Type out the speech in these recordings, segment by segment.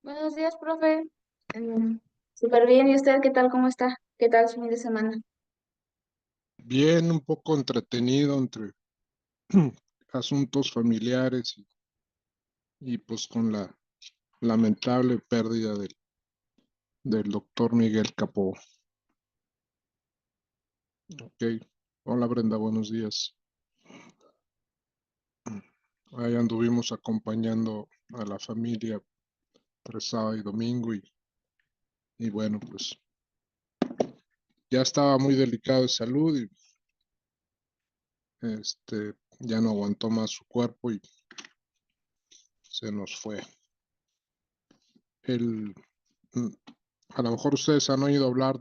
Buenos días, profe. Súper bien. ¿Y usted qué tal? ¿Cómo está? ¿Qué tal su fin de semana? Bien, un poco entretenido entre asuntos familiares y pues con la lamentable pérdida del doctor Miguel Capó. Ok. Hola Brenda, buenos días. Ahí anduvimos acompañando a la familia entre sábado y domingo y bueno, pues ya estaba muy delicado de salud y ya no aguantó más su cuerpo y se nos fue. El, mm, a lo mejor ustedes han oído hablar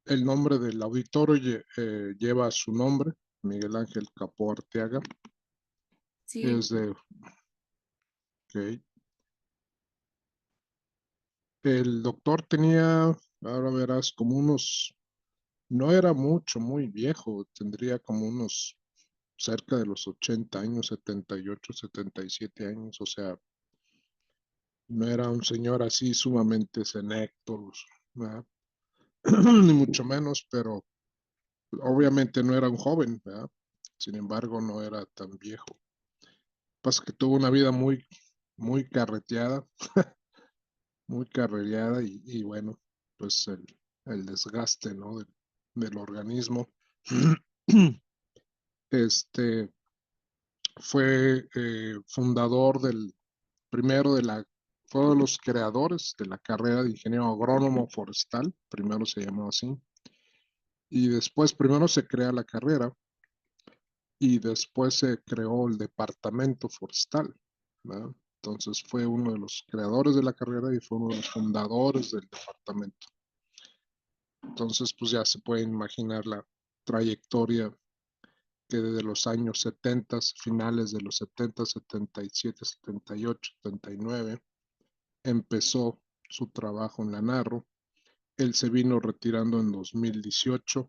el nombre del auditorio lleva su nombre, Miguel Ángel Capó Arteaga. Sí. Es de, ok. El doctor tenía, ahora verás, como unos, no era mucho, muy viejo, tendría como unos cerca de los 80 años, 78, 77 años, o sea, no era un señor así sumamente senecto, ¿verdad? Ni mucho menos, pero obviamente no era un joven, ¿verdad? Sin embargo, no era tan viejo. Pasa que tuvo una vida muy carreteada, muy carrereada y bueno, pues el desgaste, ¿no? Del organismo. Este fue fundador primero fue uno de los creadores de la carrera de ingeniero agrónomo forestal, primero se llamaba así, y después primero se crea la carrera y después se creó el departamento forestal, ¿verdad? Entonces fue uno de los creadores de la carrera y fue uno de los fundadores del departamento. Entonces, pues ya se puede imaginar la trayectoria que desde los años 70, finales de los 70, 77, 78, 79, empezó su trabajo en la Narro. Él se vino retirando en 2018,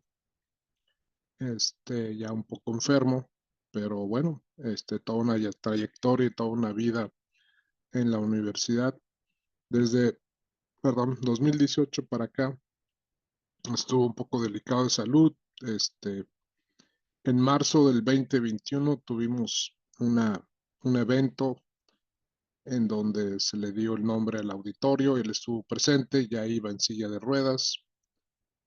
ya un poco enfermo, pero bueno, toda una trayectoria y toda una vida en la universidad. Desde, perdón, 2018 para acá, estuvo un poco delicado de salud. En marzo del 2021 tuvimos un evento en donde se le dio el nombre al auditorio, él estuvo presente, ya iba en silla de ruedas,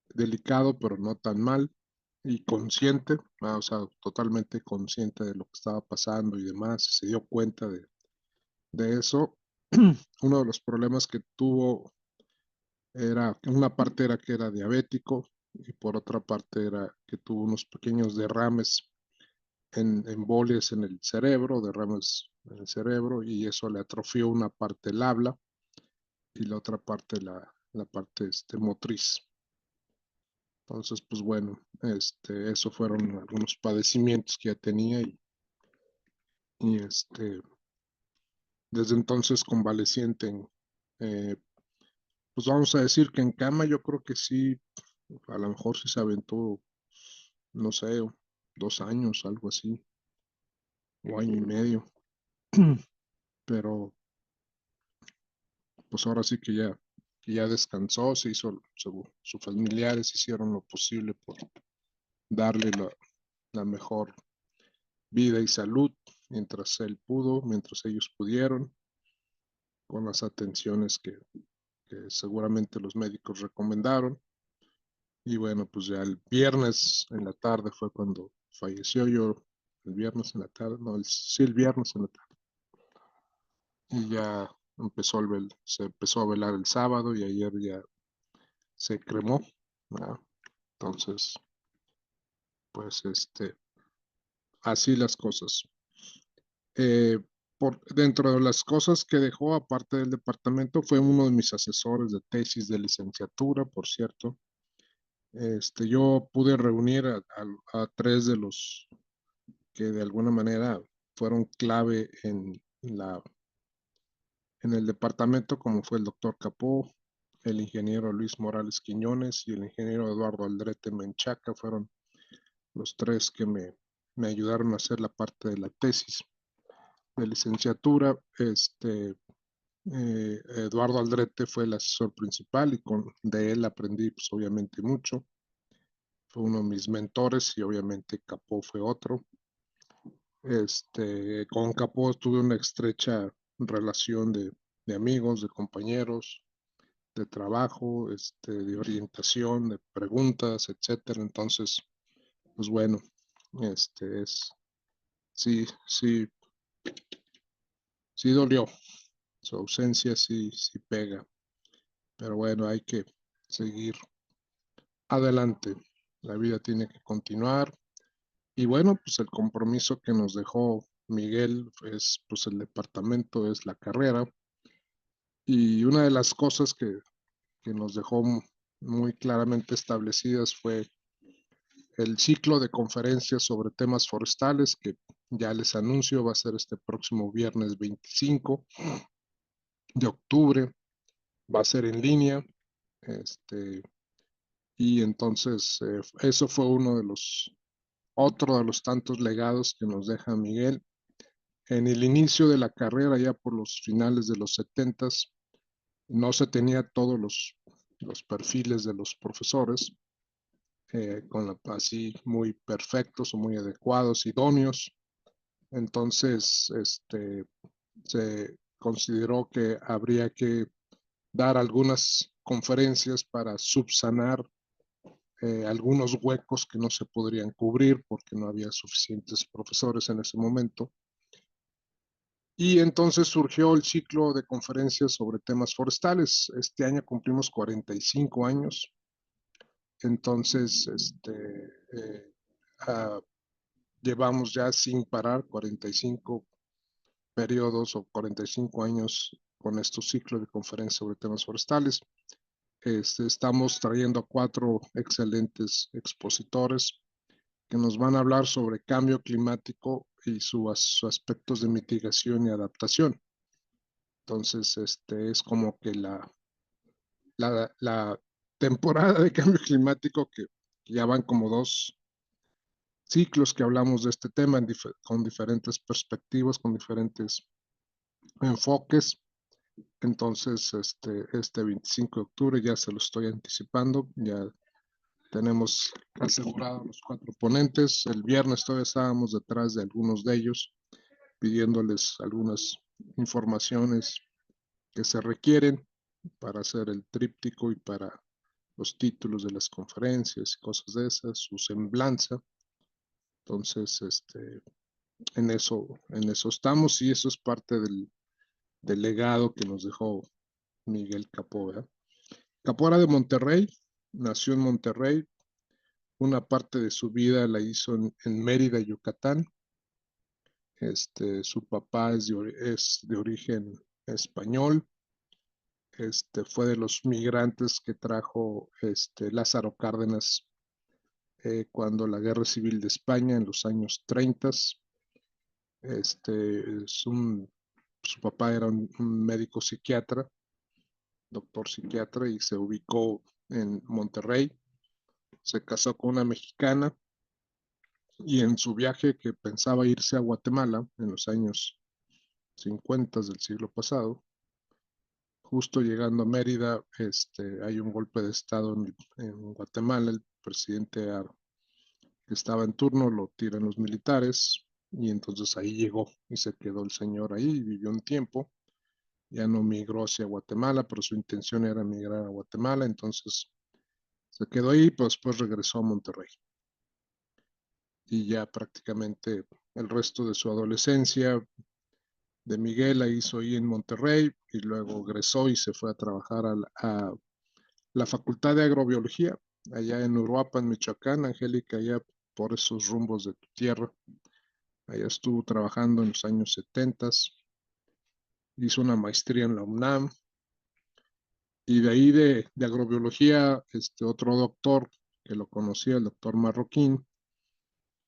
delicado pero no tan mal y consciente, o sea, totalmente consciente de lo que estaba pasando y demás, se dio cuenta de eso. Uno de los problemas que tuvo una parte era que era diabético y por otra parte era que tuvo unos pequeños derrames en embolias en el cerebro, derrames en el cerebro, y eso le atrofió una parte del habla y la otra parte la parte motriz. Entonces, pues bueno, eso fueron algunos padecimientos que ya tenía y desde entonces convaleciente eh, pues vamos a decir que en cama yo creo que sí, a lo mejor sí se aventó, no sé, 2 años, algo así, o año y medio, pero pues ahora sí que ya descansó, sus familiares hicieron lo posible por darle la mejor vida y salud mientras él pudo, mientras ellos pudieron, con las atenciones que seguramente los médicos recomendaron. Y bueno, pues ya el viernes en la tarde fue cuando falleció yo, el viernes en la tarde, no, sí, el viernes en la tarde. Y ya se empezó a velar el sábado y ayer ya se cremó, ¿verdad? Entonces, pues así las cosas. Eh, Dentro de las cosas que dejó, aparte del departamento, fue uno de mis asesores de tesis de licenciatura, por cierto. Yo pude reunir a tres de los que de alguna manera fueron clave en el departamento, como fue el doctor Capó, el ingeniero Luis Morales Quiñones y el ingeniero Eduardo Aldrete Menchaca, fueron los tres que me ayudaron a hacer la parte de la tesis. licenciatura. Eduardo Aldrete fue el asesor principal y de él aprendí pues obviamente mucho. Fue uno de mis mentores y obviamente Capó fue otro. Con Capó tuve una estrecha relación de amigos, de compañeros, de trabajo, de orientación, de preguntas, etcétera. Entonces, pues bueno, sí, sí, sí dolió. Su ausencia sí, sí pega. Pero bueno, hay que seguir adelante. La vida tiene que continuar. Y bueno, pues el compromiso que nos dejó Miguel es pues el departamento, es la carrera. Y una de las cosas que nos dejó muy claramente establecidas fue el ciclo de conferencias sobre temas forestales, que ya les anuncio va a ser este próximo viernes 25 de octubre, va a ser en línea. Y entonces eso fue otro de los tantos legados que nos deja Miguel. En el inicio de la carrera, ya por los finales de los 70s, no se tenía todos los perfiles de los profesores así muy perfectos o muy adecuados, idóneos. Entonces, se consideró que habría que dar algunas conferencias para subsanar algunos huecos que no se podrían cubrir porque no había suficientes profesores en ese momento. Y entonces surgió el ciclo de conferencias sobre temas forestales. Este año cumplimos 45 años. Entonces, ah, llevamos ya sin parar 45 periodos o 45 años con estos ciclos de conferencias sobre temas forestales. Estamos trayendo a 4 excelentes expositores que nos van a hablar sobre cambio climático y sus aspectos de mitigación y adaptación. Entonces, es como que la temporada de cambio climático que ya van como 2 ciclos que hablamos de este tema con diferentes perspectivas, con diferentes enfoques. Entonces, este 25 de octubre ya se lo estoy anticipando, ya tenemos asegurados los 4 ponentes. El viernes todavía estábamos detrás de algunos de ellos, pidiéndoles algunas informaciones que se requieren para hacer el tríptico y para los títulos de las conferencias y cosas de esas, su semblanza. Entonces, en eso estamos y eso es parte del legado que nos dejó Miguel Capó, ¿verdad? Capó era de Monterrey, nació en Monterrey, una parte de su vida la hizo en Mérida, Yucatán. Su papá es de origen español. Fue de los migrantes que trajo Lázaro Cárdenas cuando la Guerra Civil de España en los años 30. Su papá era un médico psiquiatra, doctor psiquiatra, y se ubicó en Monterrey. Se casó con una mexicana y en su viaje que pensaba irse a Guatemala en los años 50 del siglo pasado, justo llegando a Mérida, hay un golpe de estado en Guatemala. El presidente que estaba en turno lo tiran los militares y entonces ahí llegó y se quedó el señor ahí y vivió un tiempo. Ya no migró hacia Guatemala, pero su intención era migrar a Guatemala, entonces se quedó ahí, pues después regresó a Monterrey. Y ya prácticamente el resto de su adolescencia de Miguel la hizo ahí en Monterrey y luego egresó y se fue a trabajar a la Facultad de Agrobiología, allá en Uruapan, Michoacán. Angélica, allá por esos rumbos de tu tierra. Allá estuvo trabajando en los años 70, hizo una maestría en la UNAM y de ahí de agrobiología, otro doctor que lo conocía, el doctor Marroquín,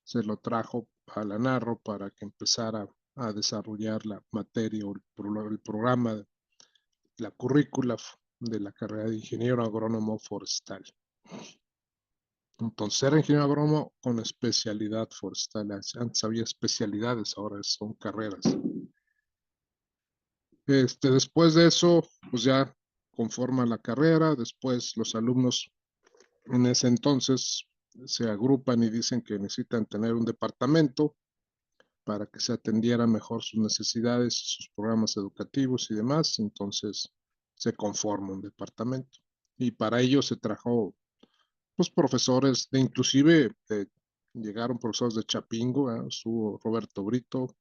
se lo trajo a la Narro para que empezara a desarrollar la materia o el programa, la currícula de la carrera de ingeniero agrónomo forestal. Entonces era ingeniero agrónomo con especialidad forestal. Antes había especialidades, ahora son carreras. Después de eso, pues ya conforman la carrera. Después los alumnos en ese entonces se agrupan y dicen que necesitan tener un departamento para que se atendiera mejor sus necesidades, sus programas educativos y demás. Entonces se conforma un departamento. Y para ello se trajo pues profesores de inclusive llegaron profesores de Chapingo, estuvo Roberto Brito,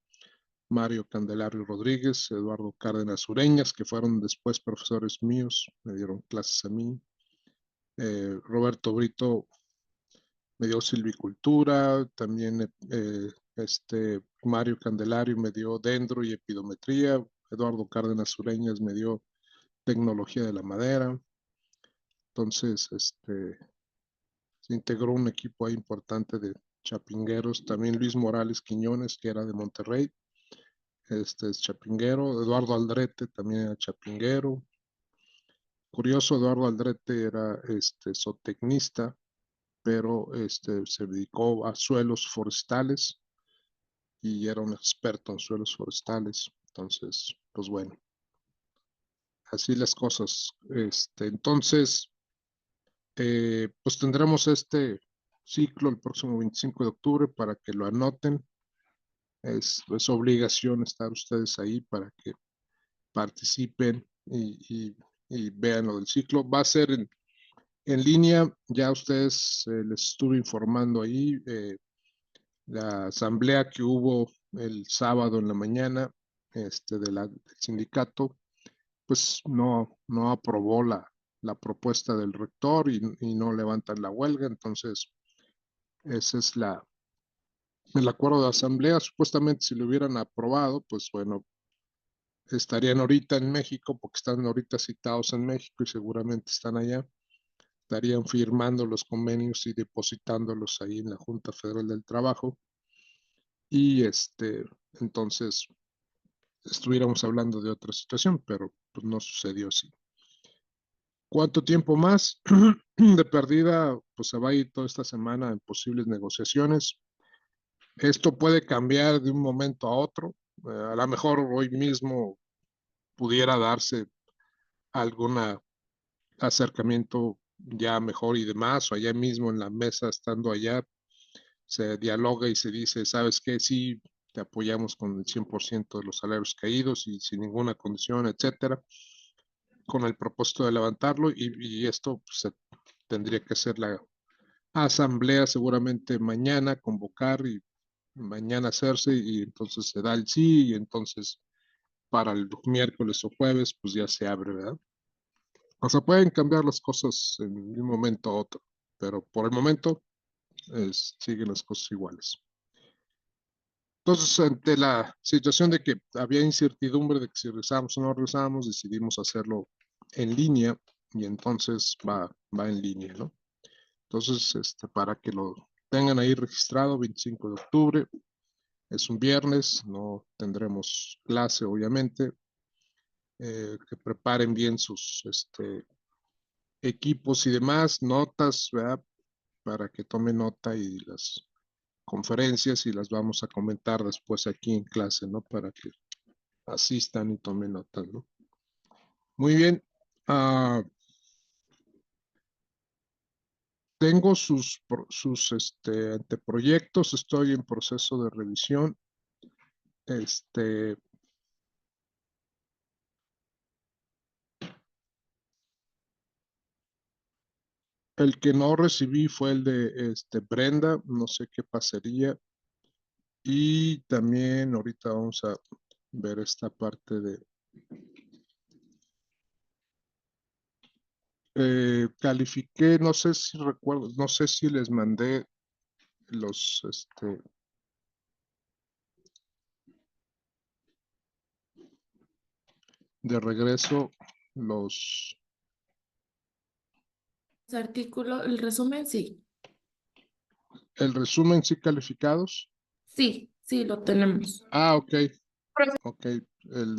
Mario Candelario Rodríguez, Eduardo Cárdenas Ureñas, que fueron después profesores míos, me dieron clases a mí. Roberto Brito me dio silvicultura, también Mario Candelario me dio dendro y epidometría, Eduardo Cárdenas Ureñas me dio tecnología de la madera. Entonces, se integró un equipo ahí importante de chapingueros, también Luis Morales Quiñones, que era de Monterrey, es chapinguero, Eduardo Aldrete también era chapinguero. Curioso, Eduardo Aldrete era zootecnista, pero se dedicó a suelos forestales y era un experto en suelos forestales. Entonces, pues bueno, así las cosas. Entonces, pues tendremos este ciclo el próximo 25 de octubre para que lo anoten. Es obligación estar ustedes ahí para que participen y vean lo del ciclo. Va a ser en línea, ya ustedes les estuve informando ahí, la asamblea que hubo el sábado en la mañana del sindicato, pues no aprobó la propuesta del rector y no levantan la huelga, entonces ese es el acuerdo de asamblea. Supuestamente si lo hubieran aprobado, pues bueno, estarían ahorita en México, porque están ahorita citados en México y seguramente están allá, estarían firmando los convenios y depositándolos ahí en la Junta Federal del Trabajo. Y entonces estuviéramos hablando de otra situación, pero pues no sucedió así. ¿Cuánto tiempo más de perdida? Pues se va a ir toda esta semana en posibles negociaciones. Esto puede cambiar de un momento a otro. A lo mejor hoy mismo pudiera darse algún acercamiento ya mejor y demás, o allá mismo en la mesa, estando allá, se dialoga y se dice, ¿sabes qué? Sí, te apoyamos con el 100% de los salarios caídos y sin ninguna condición, etcétera, con el propósito de levantarlo y esto pues, se tendría que hacer la asamblea seguramente mañana, convocar y mañana hacerse y entonces se da el sí y entonces para el miércoles o jueves pues ya se abre, ¿verdad? O sea, pueden cambiar las cosas en un momento a otro, pero por el momento siguen las cosas iguales. Entonces, ante la situación de que había incertidumbre de que si regresamos o no regresamos, decidimos hacerlo en línea y entonces va en línea, ¿no? Entonces, para que lo tengan ahí registrado, 25 de octubre, es un viernes, no tendremos clase, obviamente, que preparen bien sus equipos y demás, notas, ¿verdad? Para que tomen nota y las conferencias y las vamos a comentar después aquí en clase, ¿no? Para que asistan y tomen notas, ¿no? Muy bien. Tengo sus anteproyectos, estoy en proceso de revisión. Este, el que no recibí fue el de Brenda, no sé qué pasaría. Y también ahorita vamos a ver esta parte de califiqué, no sé si recuerdo, no sé si les mandé los de regreso los Artículo, el resumen, sí. el resumen sí calificados. Sí, sí, lo tenemos. Ah, ok, ok, el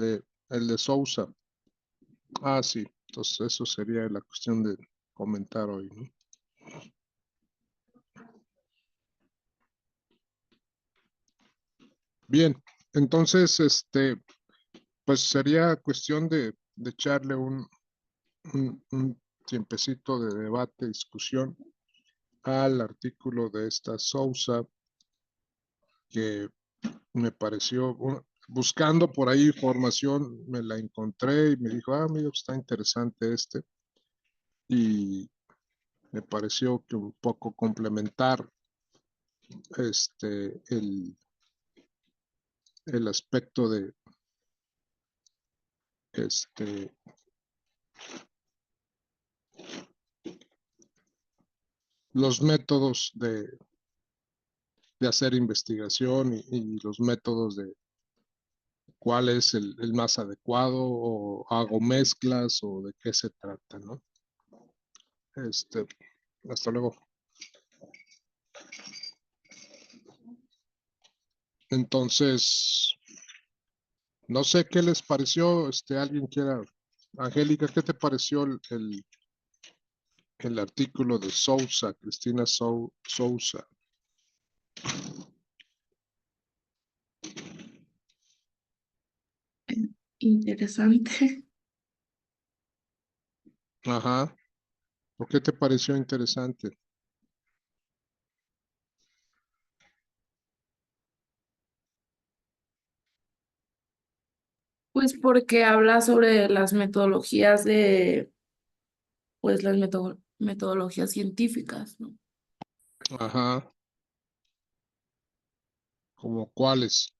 de Sousa. Ah, sí, entonces eso sería la cuestión de comentar hoy, ¿no? Bien, entonces, Pues sería cuestión de echarle un tiempecito de debate, discusión al artículo de esta Sousa, que me pareció, buscando por ahí información, me la encontré y me dijo, ah, mira, está interesante este. Y me pareció que un poco complementar el aspecto de este los métodos de hacer investigación y los métodos de cuál es el más adecuado, o hago mezclas, o de qué se trata, ¿no? Hasta luego. Entonces, no sé qué les pareció, alguien quiera, Angélica, ¿qué te pareció el artículo de Sousa, Cristina Sousa? Interesante. Ajá. ¿Por qué te pareció interesante? Pues porque habla sobre las metodologías pues las metodologías científicas, ¿no? Ajá. ¿Como cuáles?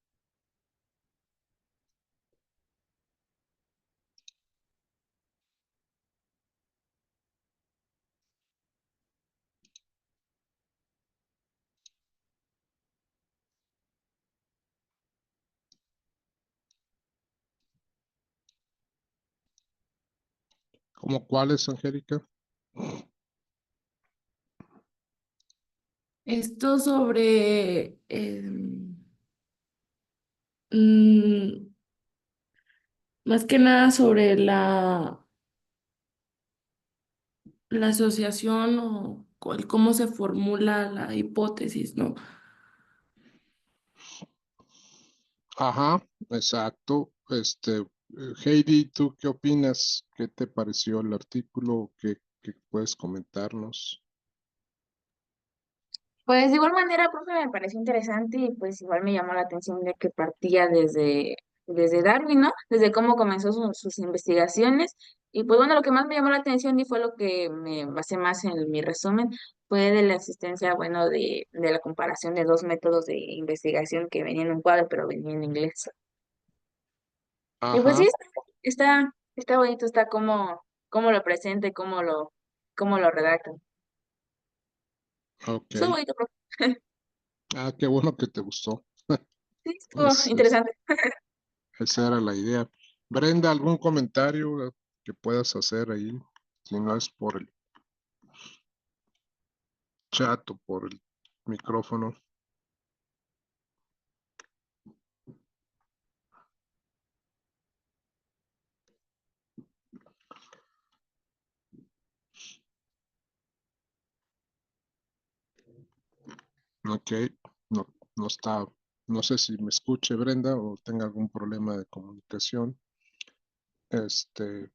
¿Como cuáles, Angélica? Esto sobre mm, más que nada sobre la asociación o el cómo se formula la hipótesis, ¿no? Ajá, exacto. Heidi, ¿tú qué opinas? ¿Qué te pareció el artículo? ¿Qué puedes comentarnos? Pues de igual manera, profe, me pareció interesante y pues igual me llamó la atención de que partía desde Darwin, ¿no? Desde cómo comenzó sus investigaciones. Y pues bueno, lo que más me llamó la atención y fue lo que me basé más en mi resumen, fue de la existencia, bueno, de la comparación de dos métodos de investigación que venían en un cuadro, pero venían en inglés. Y pues sí, Ajá, está bonito, está cómo lo presenta y cómo lo redactan. ok. Estuvo bonito, profe. Ah, qué bueno que te gustó. Sí, estuvo Es, es- interesante. Esa era la idea. Brenda, ¿algún comentario que puedas hacer ahí? Si no es por el chat o por el micrófono. Ok, no, no está, no sé si me escuche Brenda o tenga algún problema de comunicación. Este,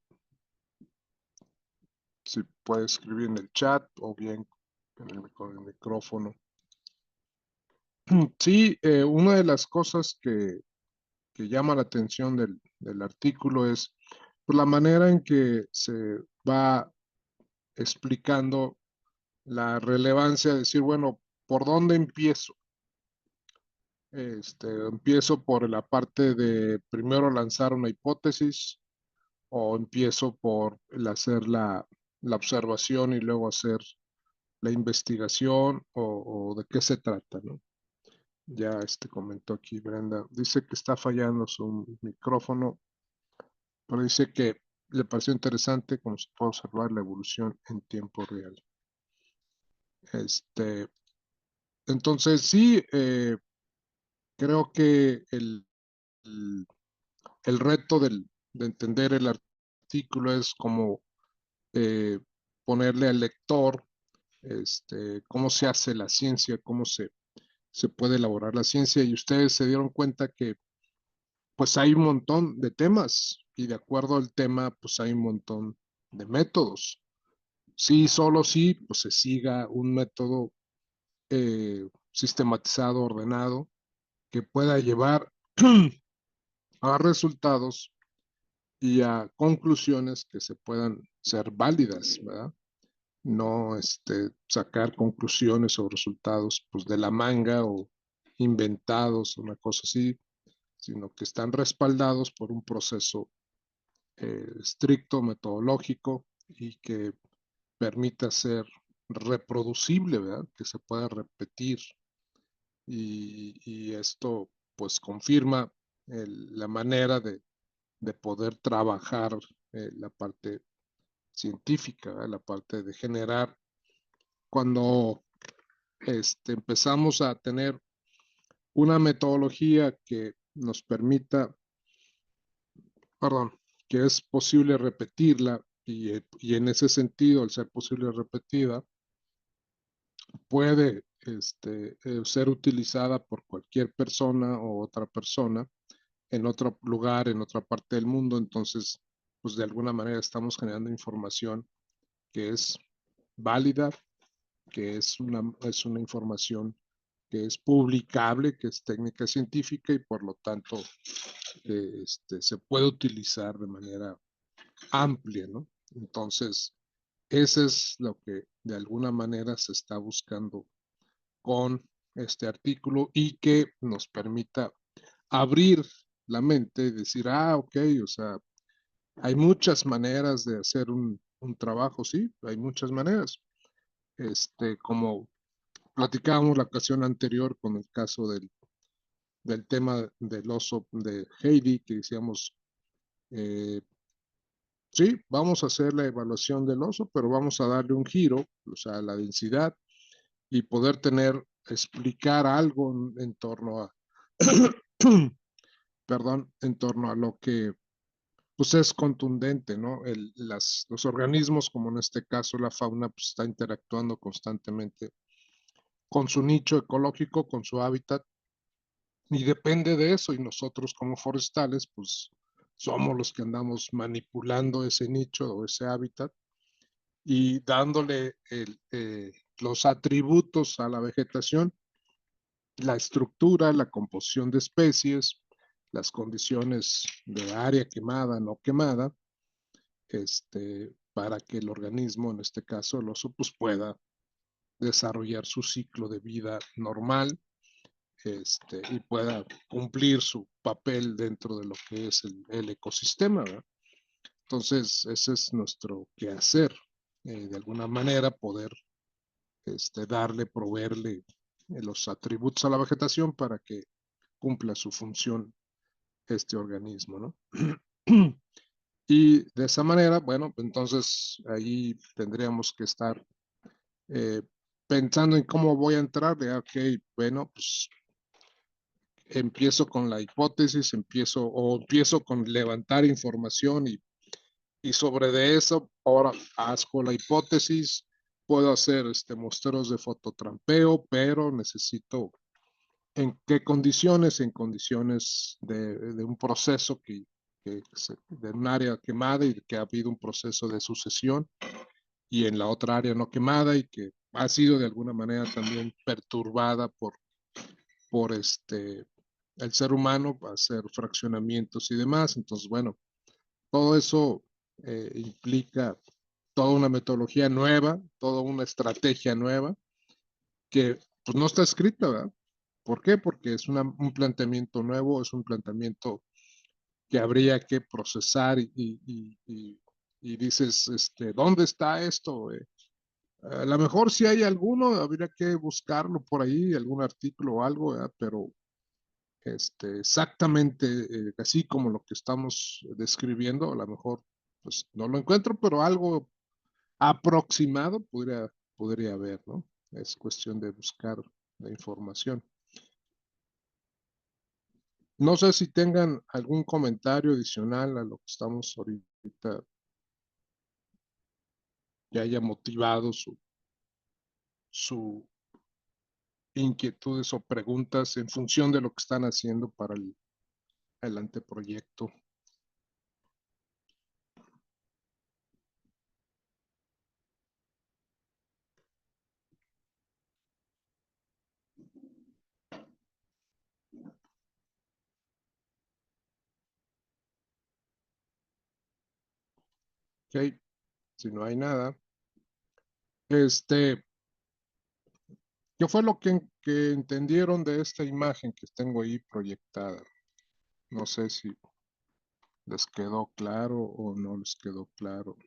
si puede escribir en el chat o bien con el micrófono. Sí, una de las cosas que llama la atención del artículo es pues, la manera en que se va explicando la relevancia de decir, bueno, ¿por dónde empiezo? Empiezo por la parte de primero lanzar una hipótesis, o empiezo por el hacer la observación y luego hacer la investigación, o de qué se trata, ¿no? Ya comentó aquí Brenda. Dice que está fallando su micrófono, pero dice que le pareció interesante cómo se puede observar la evolución en tiempo real. Entonces sí, creo que el, el reto de entender el artículo es como ponerle al lector cómo se hace la ciencia, cómo se puede elaborar la ciencia. Y ustedes se dieron cuenta que pues hay un montón de temas y de acuerdo al tema, pues hay un montón de métodos. Sí, solo sí, pues se siga un método sistematizado, ordenado, que pueda llevar a resultados y a conclusiones que se puedan ser válidas, ¿verdad? No sacar conclusiones o resultados pues de la manga o inventados, una cosa así, sino que están respaldados por un proceso estricto, metodológico y que permita ser reproducible, ¿verdad? Que se pueda repetir y esto pues confirma la manera de poder trabajar la parte científica, ¿verdad? La parte de generar. Cuando empezamos a tener una metodología que nos permita, perdón, que es posible repetirla y en ese sentido, al ser posible repetida, puede ser utilizada por cualquier persona o otra persona en otro lugar, en otra parte del mundo. Entonces, pues de alguna manera estamos generando información que es válida, que es una información que es publicable, que es técnica científica y por lo tanto se puede utilizar de manera amplia, ¿no? Entonces, eso es lo que de alguna manera se está buscando con este artículo y que nos permita abrir la mente y decir, ok, o sea, hay muchas maneras de hacer un trabajo, sí, hay muchas maneras. Como platicábamos la ocasión anterior con el caso del tema del oso de Heidi, que decíamos, sí, vamos a hacer la evaluación del oso, pero vamos a darle un giro, o sea, la densidad y poder explicar algo en torno a, perdón, en torno a lo que pues es contundente, ¿no? Los organismos, como en este caso la fauna, pues está interactuando constantemente con su nicho ecológico, con su hábitat, y depende de eso, y nosotros como forestales, pues somos los que andamos manipulando ese nicho o ese hábitat y dándole los atributos a la vegetación, la estructura, la composición de especies, las condiciones de área quemada, no quemada, para que el organismo, en este caso el oso, pues pueda desarrollar su ciclo de vida normal y pueda cumplir su papel dentro de lo que es el ecosistema, ¿verdad? Entonces, ese es nuestro quehacer, de alguna manera poder darle, proveerle los atributos a la vegetación para que cumpla su función este organismo, ¿no? Y de esa manera, bueno, entonces ahí tendríamos que estar pensando en cómo voy a entrar, de, ok, bueno, pues empiezo con la hipótesis, empiezo con levantar información y sobre de eso, ahora hago la hipótesis, puedo hacer muestreos de fototrampeo, pero necesito en qué condiciones, en condiciones de un proceso de un área quemada y que ha habido un proceso de sucesión y en la otra área no quemada y que ha sido de alguna manera también perturbada por el ser humano para hacer fraccionamientos y demás. Entonces, bueno, todo eso implica toda una metodología nueva, toda una estrategia nueva que pues no está escrita, ¿verdad? ¿Por qué? Porque es un planteamiento nuevo, es un planteamiento que habría que procesar y dices, ¿dónde está esto? A lo mejor si hay alguno, habría que buscarlo por ahí, algún artículo o algo, ¿verdad? Pero exactamente así como lo que estamos describiendo, a lo mejor pues no lo encuentro, pero algo aproximado podría haber, ¿no? Es cuestión de buscar la información. No sé si tengan algún comentario adicional a lo que estamos ahorita que haya motivado su inquietudes o preguntas en función de lo que están haciendo para el anteproyecto. Ok, si no hay nada. ¿Qué fue lo que entendieron de esta imagen que tengo ahí proyectada? No sé si les quedó claro o no les quedó claro.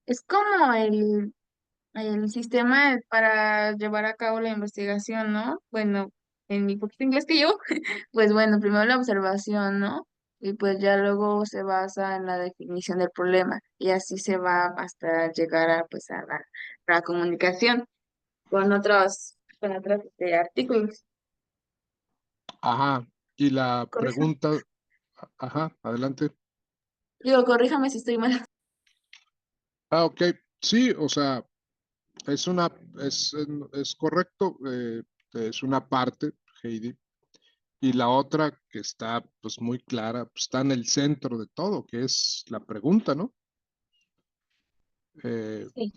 Es como el sistema para llevar a cabo la investigación, ¿no? Bueno, en mi poquito inglés que yo, pues bueno, primero la observación, ¿no? Y pues ya luego se basa en la definición del problema y así se va hasta llegar a pues a la comunicación con otros artículos. Ajá, y la Corríjame, pregunta, ajá, adelante. digo, corríjame si estoy mal. Ah, ok, sí, o sea, es una, es correcto, es una parte, Heidi, y la otra que está pues muy clara, pues, está en el centro de todo, que es la pregunta, ¿no? Eh, Sí.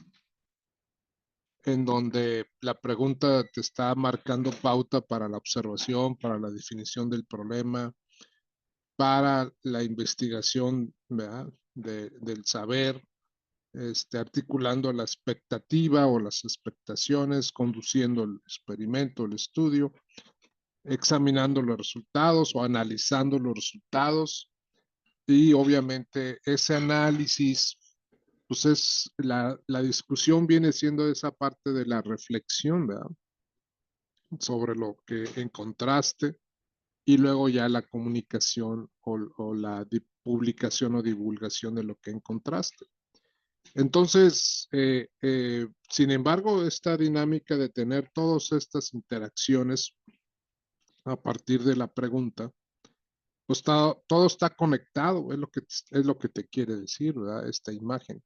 en donde la pregunta te está marcando pauta para la observación, para la definición del problema, para la investigación, ¿verdad? Del saber, articulando la expectativa o las expectaciones, conduciendo el experimento, el estudio, examinando los resultados o analizando los resultados y obviamente ese análisis, pues es la discusión viene siendo esa parte de la reflexión, ¿verdad? Sobre lo que encontraste y luego ya la comunicación o la publicación o divulgación de lo que encontraste. Entonces, sin embargo, esta dinámica de tener todas estas interacciones a partir de la pregunta, pues todo está conectado, es lo que te quiere decir, ¿verdad? Esta imagen.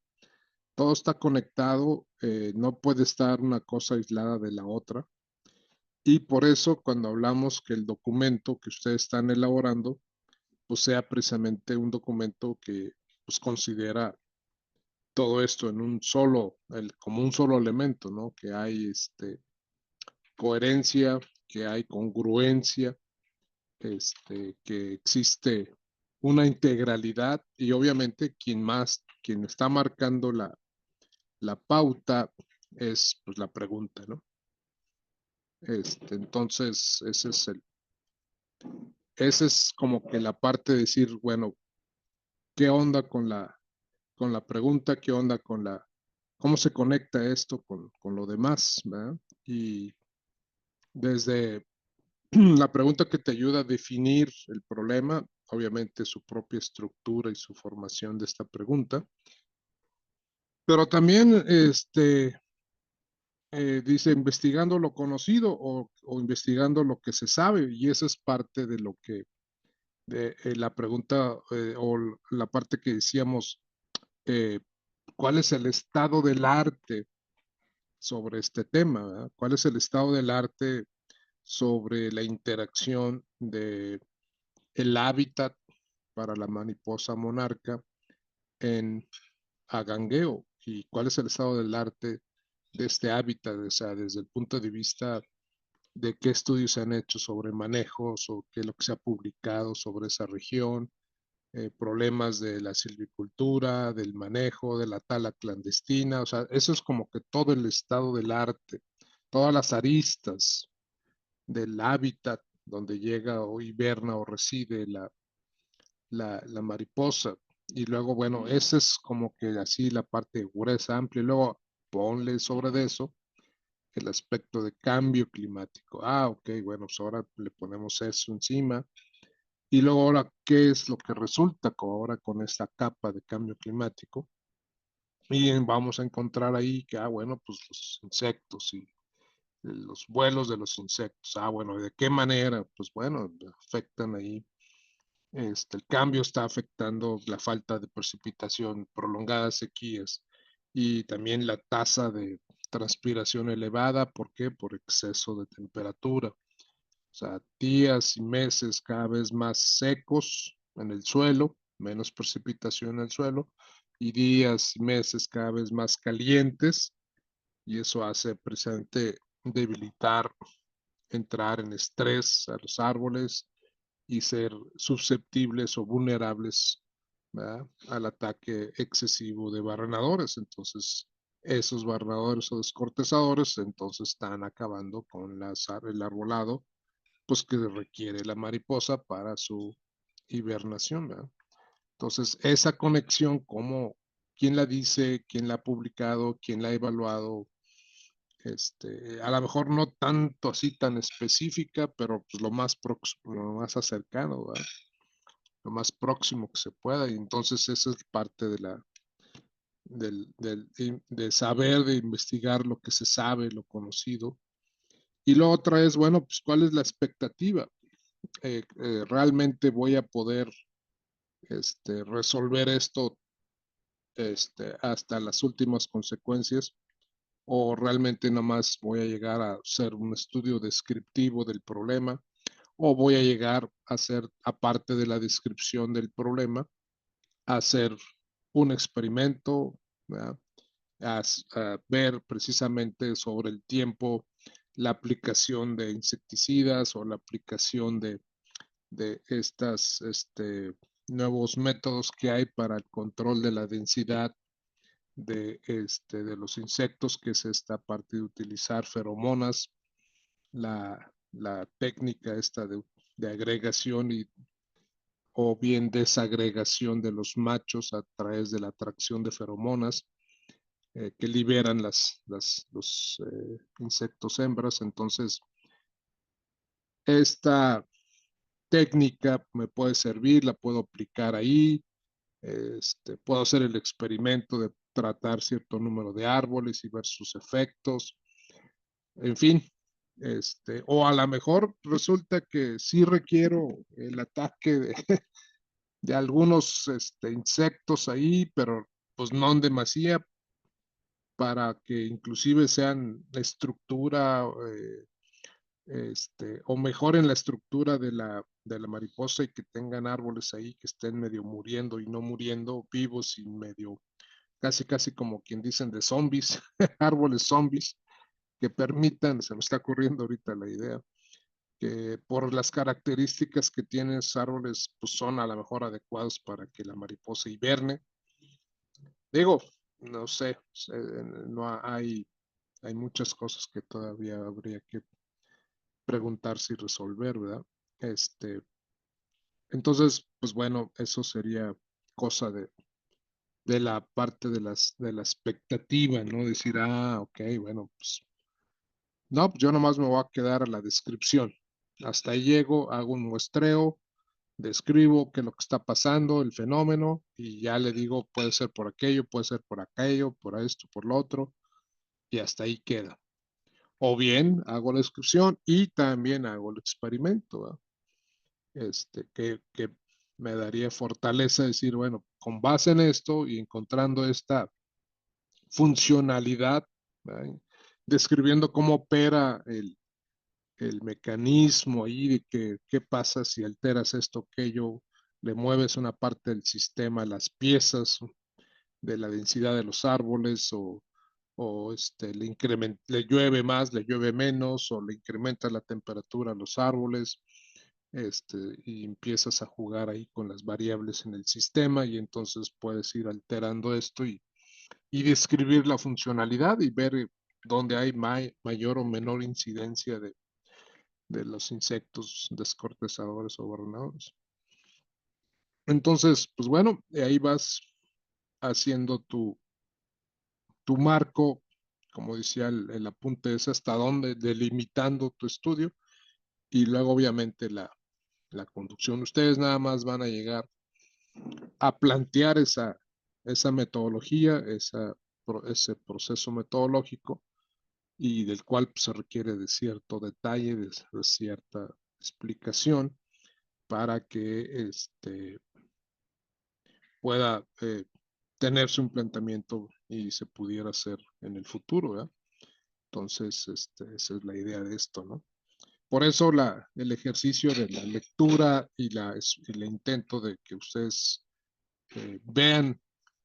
Todo está conectado, no puede estar una cosa aislada de la otra. Y por eso cuando hablamos que el documento que ustedes están elaborando, pues sea precisamente un documento que pues considera todo esto en un solo, como un solo elemento, ¿no? Que hay coherencia, que hay congruencia, que existe una integralidad y obviamente quien está marcando la pauta es pues la pregunta, ¿no? Entonces, ese es como que la parte de decir, bueno, ¿qué onda con la pregunta? ¿Qué onda cómo se conecta esto con lo demás? ¿Verdad? Y desde la pregunta que te ayuda a definir el problema, obviamente su propia estructura y su formación de esta pregunta, pero también dice investigando lo conocido o investigando lo que se sabe y esa es parte de lo que de la pregunta o la parte que decíamos, eh, ¿cuál es el estado del arte sobre este tema? ¿Verdad? ¿Cuál es el estado del arte sobre la interacción de el hábitat para la mariposa monarca en Agangueo? ¿Y cuál es el estado del arte de este hábitat? O sea, desde el punto de vista de qué estudios se han hecho sobre manejos o qué es lo que se ha publicado sobre esa región, problemas de la silvicultura, del manejo, de la tala clandestina, o sea, eso es como que todo el estado del arte, todas las aristas del hábitat donde llega o hiberna o reside la mariposa. Y luego, bueno, esa es como que así la parte gruesa, amplia, y luego ponle sobre de eso el aspecto de cambio climático. Ah, ok, bueno, pues ahora le ponemos eso encima. Y luego ahora, ¿qué es lo que resulta ahora con esta capa de cambio climático? Y vamos a encontrar ahí que, bueno, pues los insectos y los vuelos de los insectos. Ah, bueno, ¿de qué manera? Pues bueno, afectan ahí. El cambio está afectando la falta de precipitación, prolongadas sequías y también la tasa de transpiración elevada. ¿Por qué? Por exceso de temperatura. sea, días y meses cada vez más secos en el suelo, menos precipitación en el suelo, y días y meses cada vez más calientes, y eso hace precisamente debilitar, entrar en estrés a los árboles y ser susceptibles o vulnerables, ¿verdad?, al ataque excesivo de barrenadores. Entonces, esos barrenadores o descortezadores entonces están acabando con el arbolado, pues que requiere la mariposa para su hibernación, ¿verdad? Entonces, esa conexión, como quién la dice, quién la ha publicado, quién la ha evaluado, a lo mejor no tanto así tan específica, pero pues lo más lo más acercano, ¿verdad?, lo más próximo que se pueda. Y entonces esa es parte de de saber, de investigar lo que se sabe, lo conocido. Y lo otra es, bueno, pues cuál es la expectativa. ¿Realmente voy a poder resolver esto hasta las últimas consecuencias? ¿O realmente nomás voy a llegar a hacer un estudio descriptivo del problema? ¿O voy a llegar a hacer, aparte de la descripción del problema, a hacer un experimento, ¿verdad?, a ver precisamente sobre el tiempo la aplicación de insecticidas o la aplicación de estas nuevos métodos que hay para el control de la densidad de los insectos, que es esta parte de utilizar feromonas, la técnica esta de agregación o bien desagregación de los machos a través de la atracción de feromonas que liberan los insectos hembras. Entonces, esta técnica me puede servir, la puedo aplicar ahí, puedo hacer el experimento de tratar cierto número de árboles y ver sus efectos, en fin, o a lo mejor resulta que sí requiero el ataque de algunos insectos ahí, pero pues no en demasía, para que inclusive sean la estructura, o mejoren la estructura de la mariposa y que tengan árboles ahí que estén medio muriendo y no muriendo, vivos y medio, casi casi como quien dicen de zombies, árboles zombies, que permitan, se me está ocurriendo ahorita la idea, que por las características que tienen esos árboles, pues son a lo mejor adecuados para que la mariposa hiberne. Digo, no sé, no hay muchas cosas que todavía habría que preguntarse y resolver, ¿verdad? Entonces, pues bueno, eso sería cosa de la parte de la expectativa, ¿no? Decir, ok, bueno, pues no, pues yo nomás me voy a quedar a la descripción. Hasta ahí llego, hago un muestreo, describo qué es lo que está pasando, el fenómeno, y ya le digo, puede ser por aquello, puede ser por aquello, por esto, por lo otro, y hasta ahí queda. O bien hago la descripción y también hago el experimento, ¿verdad? Que me daría fortaleza decir, bueno, con base en esto y encontrando esta funcionalidad, ¿verdad?, describiendo cómo opera el mecanismo ahí de que qué pasa si alteras esto, aquello, le mueves una parte del sistema, las piezas de la densidad de los árboles, o le llueve más, le llueve menos, o le incrementa la temperatura a los árboles, y empiezas a jugar ahí con las variables en el sistema, y entonces puedes ir alterando esto y describir la funcionalidad y ver dónde hay mayor o menor incidencia de los insectos descortezadores o barrenadores. Entonces, pues bueno, ahí vas haciendo tu marco, como decía el apunte, es hasta dónde, delimitando tu estudio, y luego obviamente la conducción. Ustedes nada más van a llegar a plantear esa metodología, ese proceso metodológico, y del cual pues, se requiere de cierto detalle, de cierta explicación para que pueda tenerse un planteamiento y se pudiera hacer en el futuro, ¿verdad? Entonces, esa es la idea de esto, ¿no? Por eso el ejercicio de la lectura y el intento de que ustedes vean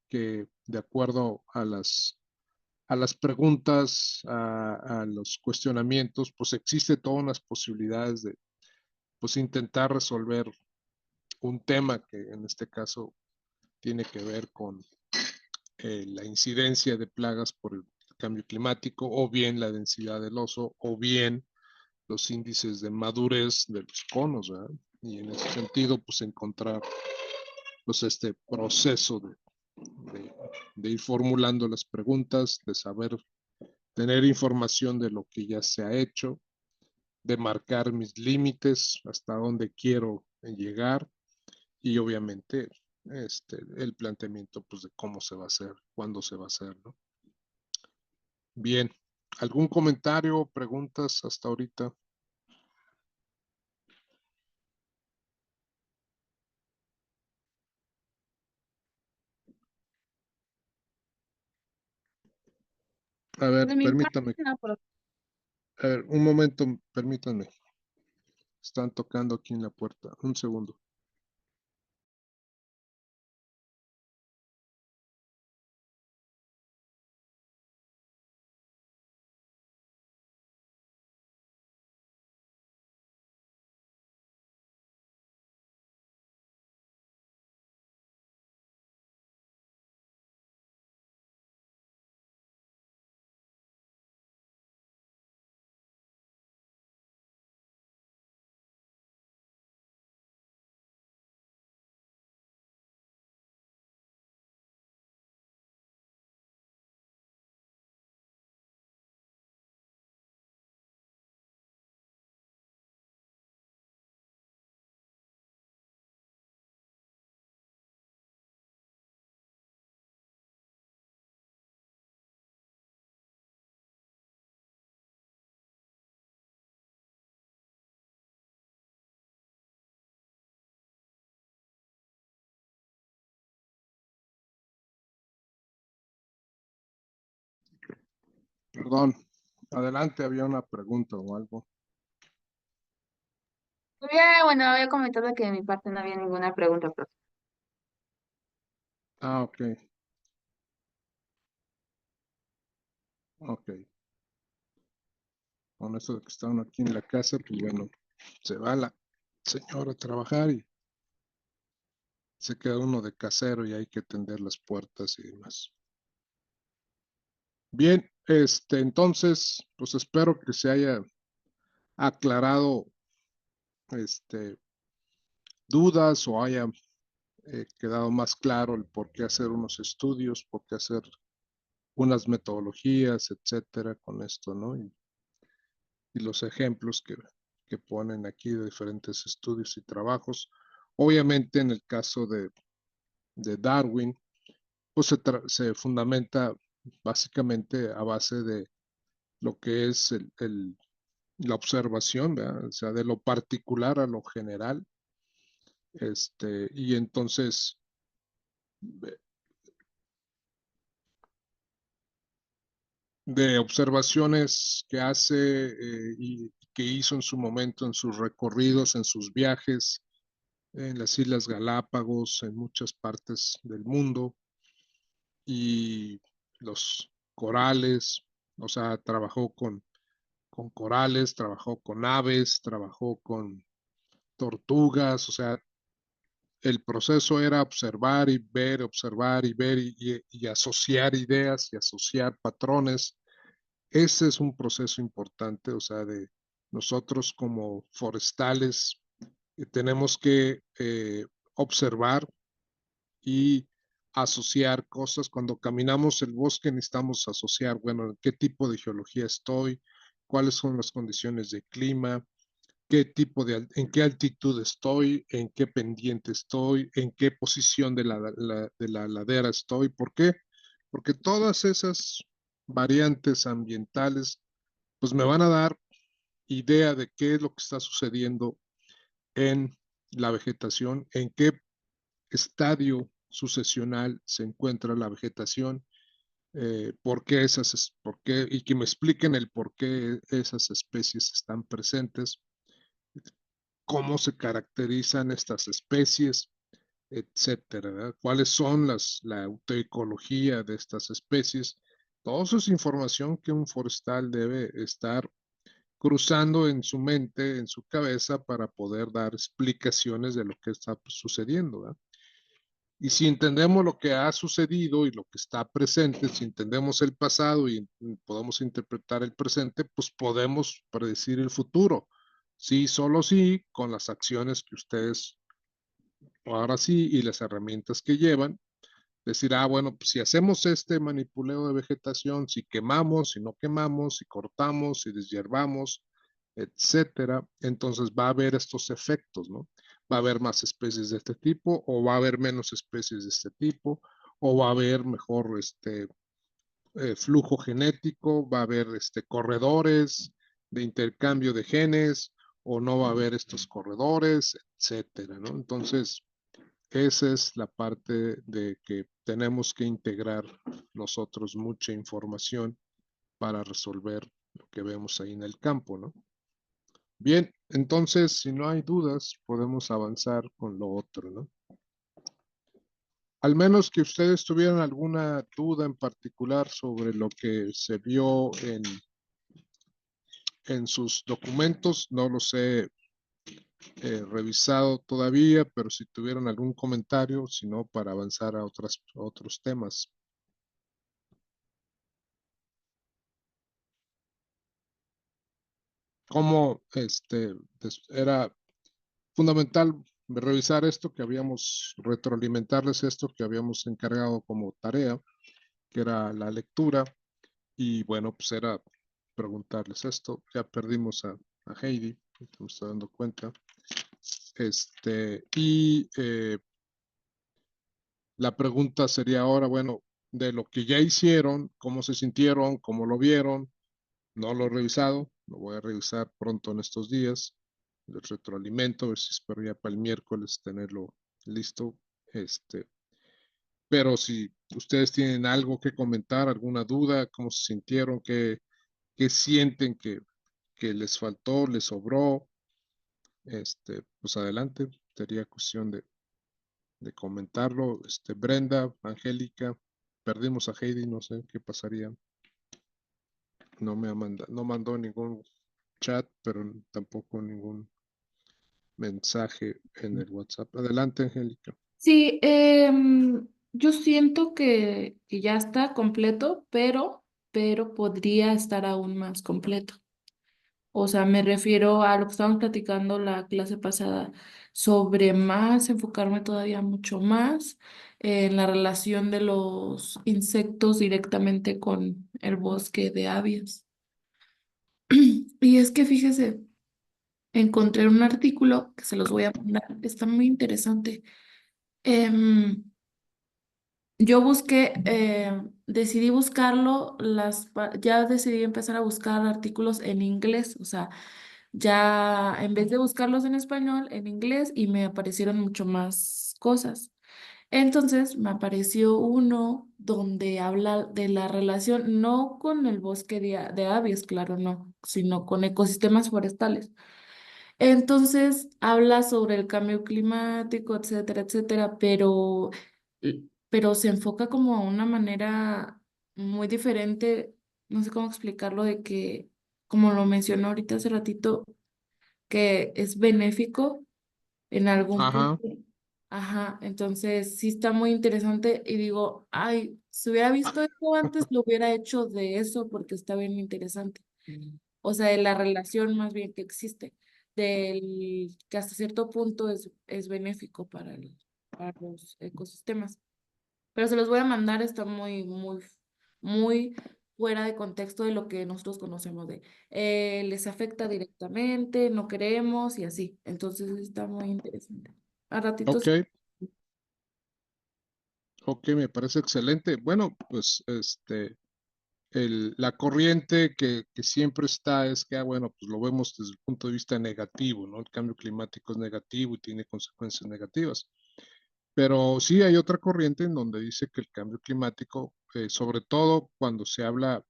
que de acuerdo a las preguntas, a los cuestionamientos, pues existe todas unas posibilidades de pues intentar resolver un tema que en este caso tiene que ver con la incidencia de plagas por el cambio climático, o bien la densidad del oso, o bien los índices de madurez de los conos, ¿verdad? Y en ese sentido, pues encontrar pues este proceso de ir formulando las preguntas, de saber tener información de lo que ya se ha hecho, de marcar mis límites, hasta dónde quiero llegar, y obviamente el planteamiento pues de cómo se va a hacer, cuándo se va a hacer, ¿no? Bien, ¿algún comentario o preguntas hasta ahorita? A ver, De mi parte, permítame, no, profe. a ver, un momento, permítanme. Están tocando aquí en la puerta. Un segundo. Perdón. Adelante, había una pregunta o algo. Bueno, había comentado que de mi parte no había ninguna pregunta, profe. Ah, ok. Ok. Con eso de que está uno aquí en la casa, pues bueno, se va la señora a trabajar y se queda uno de casero y hay que tender las puertas y demás. Bien, entonces, pues espero que se haya aclarado, dudas o haya quedado más claro el por qué hacer unos estudios, por qué hacer unas metodologías, etcétera, con esto, ¿no? Y los ejemplos que ponen aquí de diferentes estudios y trabajos. Obviamente, en el caso de Darwin, pues se fundamenta básicamente a base de lo que es la observación, ¿verdad? O sea, de lo particular a lo general, y entonces de observaciones que hace y que hizo en su momento en sus recorridos, en sus viajes en las Islas Galápagos, en muchas partes del mundo, y los corales, o sea, trabajó con corales, trabajó con aves, trabajó con tortugas, o sea, el proceso era observar y ver y asociar ideas y asociar patrones. Ese es un proceso importante, o sea, de nosotros como forestales tenemos que observar y asociar cosas. Cuando caminamos el bosque necesitamos asociar, bueno, en qué tipo de geología estoy, cuáles son las condiciones de clima, en qué altitud estoy, en qué pendiente estoy, en qué posición de la ladera estoy. ¿Por qué? Porque todas esas variantes ambientales pues me van a dar idea de qué es lo que está sucediendo en la vegetación, en qué estadio sucesional se encuentra la vegetación, por qué, y que me expliquen el por qué esas especies están presentes. cómo se caracterizan estas especies, etcétera, ¿verdad? ¿Cuáles son la autoecología de estas especies? Todo eso es información que un forestal debe estar cruzando en su mente, en su cabeza, para poder dar explicaciones de lo que está sucediendo, ¿verdad? Y si entendemos lo que ha sucedido y lo que está presente, si entendemos el pasado y podemos interpretar el presente, pues podemos predecir el futuro. Sí, solo sí, con las acciones que ustedes, ahora sí, y las herramientas que llevan, decir, bueno, pues si hacemos este manipuleo de vegetación, si quemamos, si no quemamos, si cortamos, si deshiervamos, etcétera, entonces va a haber estos efectos, ¿no? Va a haber más especies de este tipo, o va a haber menos especies de este tipo, o va a haber mejor flujo genético, va a haber corredores de intercambio de genes, o no va a haber estos corredores, etcétera, ¿no? Entonces, esa es la parte de que tenemos que integrar nosotros mucha información para resolver lo que vemos ahí en el campo, ¿no? Bien, entonces, si no hay dudas, podemos avanzar con lo otro, ¿no? Al menos que ustedes tuvieran alguna duda en particular sobre lo que se vio en sus documentos, no los he revisado todavía, pero si tuvieran algún comentario, si no, para avanzar a otros temas. Cómo era fundamental revisar esto que habíamos, retroalimentarles esto que habíamos encargado como tarea, que era la lectura, y bueno, pues era preguntarles esto. Ya perdimos a Heidi, me estoy dando cuenta. Y la pregunta sería ahora, bueno, de lo que ya hicieron, cómo se sintieron, cómo lo vieron. No lo he revisado, lo voy a revisar pronto en estos días. El retroalimento, a ver si espero ya para el miércoles tenerlo listo. Pero si ustedes tienen algo que comentar, alguna duda, cómo se sintieron, qué sienten que les faltó, les sobró, pues adelante, sería cuestión de comentarlo. Brenda, Angélica, perdimos a Heidi, no sé qué pasaría. No mandó ningún chat, pero tampoco ningún mensaje en el WhatsApp. Adelante, Angélica. Sí, yo siento que ya está completo, pero podría estar aún más completo. O sea, me refiero a lo que estábamos platicando la clase pasada sobre más, enfocarme todavía mucho más en la relación de los insectos directamente con el bosque de aves. Y es que fíjese, encontré un artículo que se los voy a mandar, está muy interesante. Em, yo busqué, decidí buscarlo, ya decidí empezar a buscar artículos en inglés, o sea, ya en vez de buscarlos en español, en inglés, y me aparecieron mucho más cosas. Entonces me apareció uno donde habla de la relación, no con el bosque de aves, claro, no, sino con ecosistemas forestales. Entonces habla sobre el cambio climático, etcétera, etcétera, pero se enfoca como a una manera muy diferente, no sé cómo explicarlo, de que, como lo mencionó ahorita hace ratito, que es benéfico en algún punto. Ajá, Ajá, entonces sí está muy interesante y digo, ay, si hubiera visto esto antes, lo hubiera hecho de eso porque está bien interesante. O sea, de la relación más bien que existe, del que hasta cierto punto es benéfico para los ecosistemas. Pero se los voy a mandar, está muy fuera de contexto de lo que nosotros conocemos de les afecta directamente, no queremos y así. Entonces está muy interesante. A ok, ratitos. ok, me parece excelente. Bueno, pues la corriente que siempre está es que, bueno, pues lo vemos desde el punto de vista negativo, ¿no? El cambio climático es negativo y tiene consecuencias negativas. Pero sí hay otra corriente en donde dice que el cambio climático, sobre todo cuando se habla,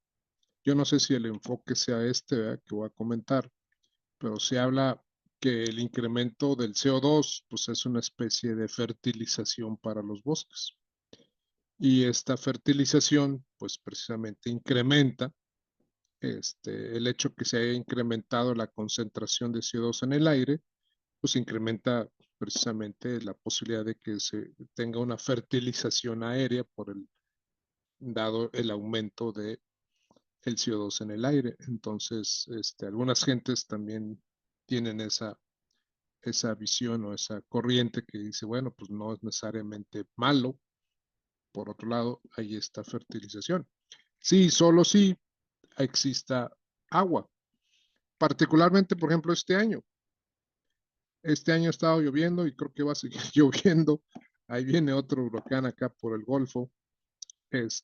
yo no sé si el enfoque sea ¿verdad? Que voy a comentar, pero se habla que el incremento del CO2 pues es una especie de fertilización para los bosques. Y esta fertilización pues precisamente incrementa el hecho que se haya incrementado la concentración de CO2 en el aire, pues incrementa precisamente la posibilidad de que se tenga una fertilización aérea por el dado el aumento de el CO2 en el aire. Entonces, algunas gentes también tienen esa visión o esa corriente que dice, bueno, pues no es necesariamente malo. Por otro lado, hay esta fertilización. Sí, solo si exista agua. Particularmente, por ejemplo, este año. Este año ha estado lloviendo y creo que va a seguir lloviendo. Ahí viene otro huracán acá por el Golfo.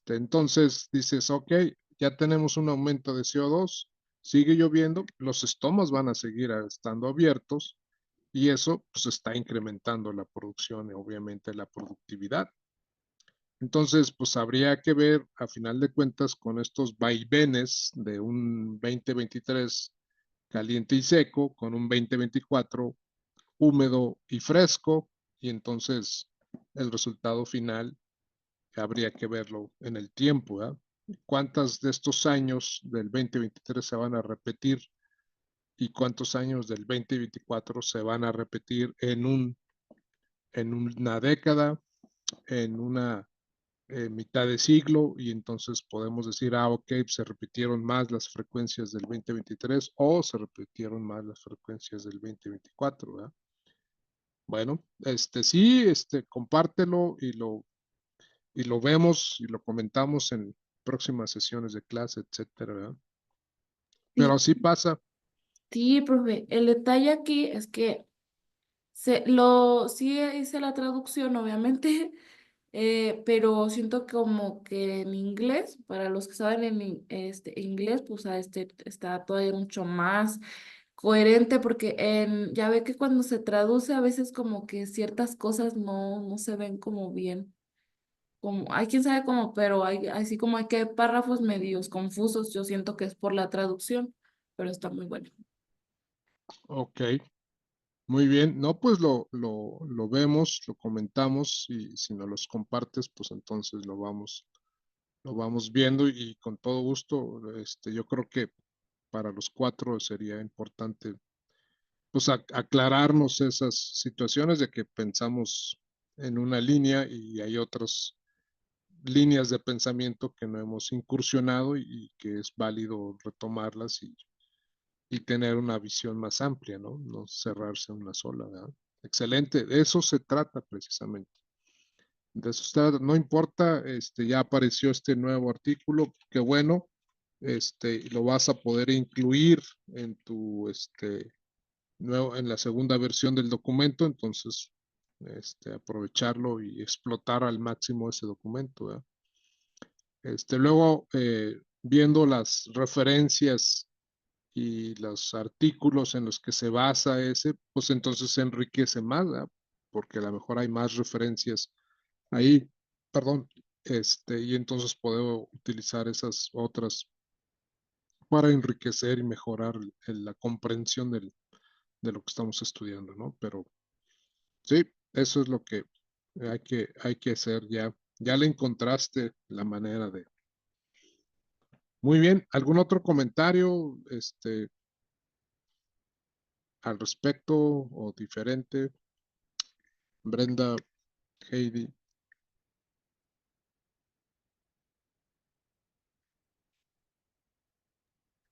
Entonces dices, ok, ya tenemos un aumento de CO2, sigue lloviendo, los estomas van a seguir estando abiertos y eso pues está incrementando la producción y obviamente la productividad. Entonces, pues habría que ver a final de cuentas con estos vaivenes de un 2023 caliente y seco, con un 2024 húmedo y fresco, y entonces el resultado final habría que verlo en el tiempo, ¿verdad? ¿Cuántos de estos años del 2023 se van a repetir y cuántos años del 2024 se van a repetir en una década, en una mitad de siglo? Y entonces podemos decir, ok, se repitieron más las frecuencias del 2023 o se repitieron más las frecuencias del 2024, ¿verdad? Bueno, sí, compártelo y lo vemos y lo comentamos en próximas sesiones de clase, etcétera, ¿verdad? Pero Sí, así pasa. sí, profe. El detalle aquí es que sí hice la traducción, obviamente, pero siento como que en inglés, para los que saben inglés, pues está todavía mucho más coherente, porque ya ve que cuando se traduce a veces como que ciertas cosas no se ven como bien. Como, hay quien sabe cómo, pero así como hay que párrafos medios confusos, yo siento que es por la traducción, pero está muy bueno. Ok, muy bien. No, pues lo vemos, lo comentamos y si nos los compartes, pues entonces lo vamos viendo y con todo gusto, yo creo que para los cuatro sería importante pues aclararnos esas situaciones de que pensamos en una línea y hay otras líneas de pensamiento que no hemos incursionado y que es válido retomarlas y tener una visión más amplia, ¿no? No cerrarse en una sola, ¿verdad? Excelente, de eso se trata precisamente. De eso se trata. No importa, ya apareció este nuevo artículo, qué bueno, lo vas a poder incluir en tu, nuevo, en la segunda versión del documento, entonces, aprovecharlo y explotar al máximo ese documento, ¿verdad? Luego, viendo las referencias y los artículos en los que se basa ese, pues entonces se enriquece más, ¿verdad? Porque a lo mejor hay más referencias ahí, perdón, y entonces puedo utilizar esas otras para enriquecer y mejorar la comprensión de lo que estamos estudiando, ¿no? Pero sí, eso es lo que hay que hacer ya. Ya le encontraste la manera de. Muy bien, ¿algún otro comentario, al respecto o diferente? Brenda, Heidi.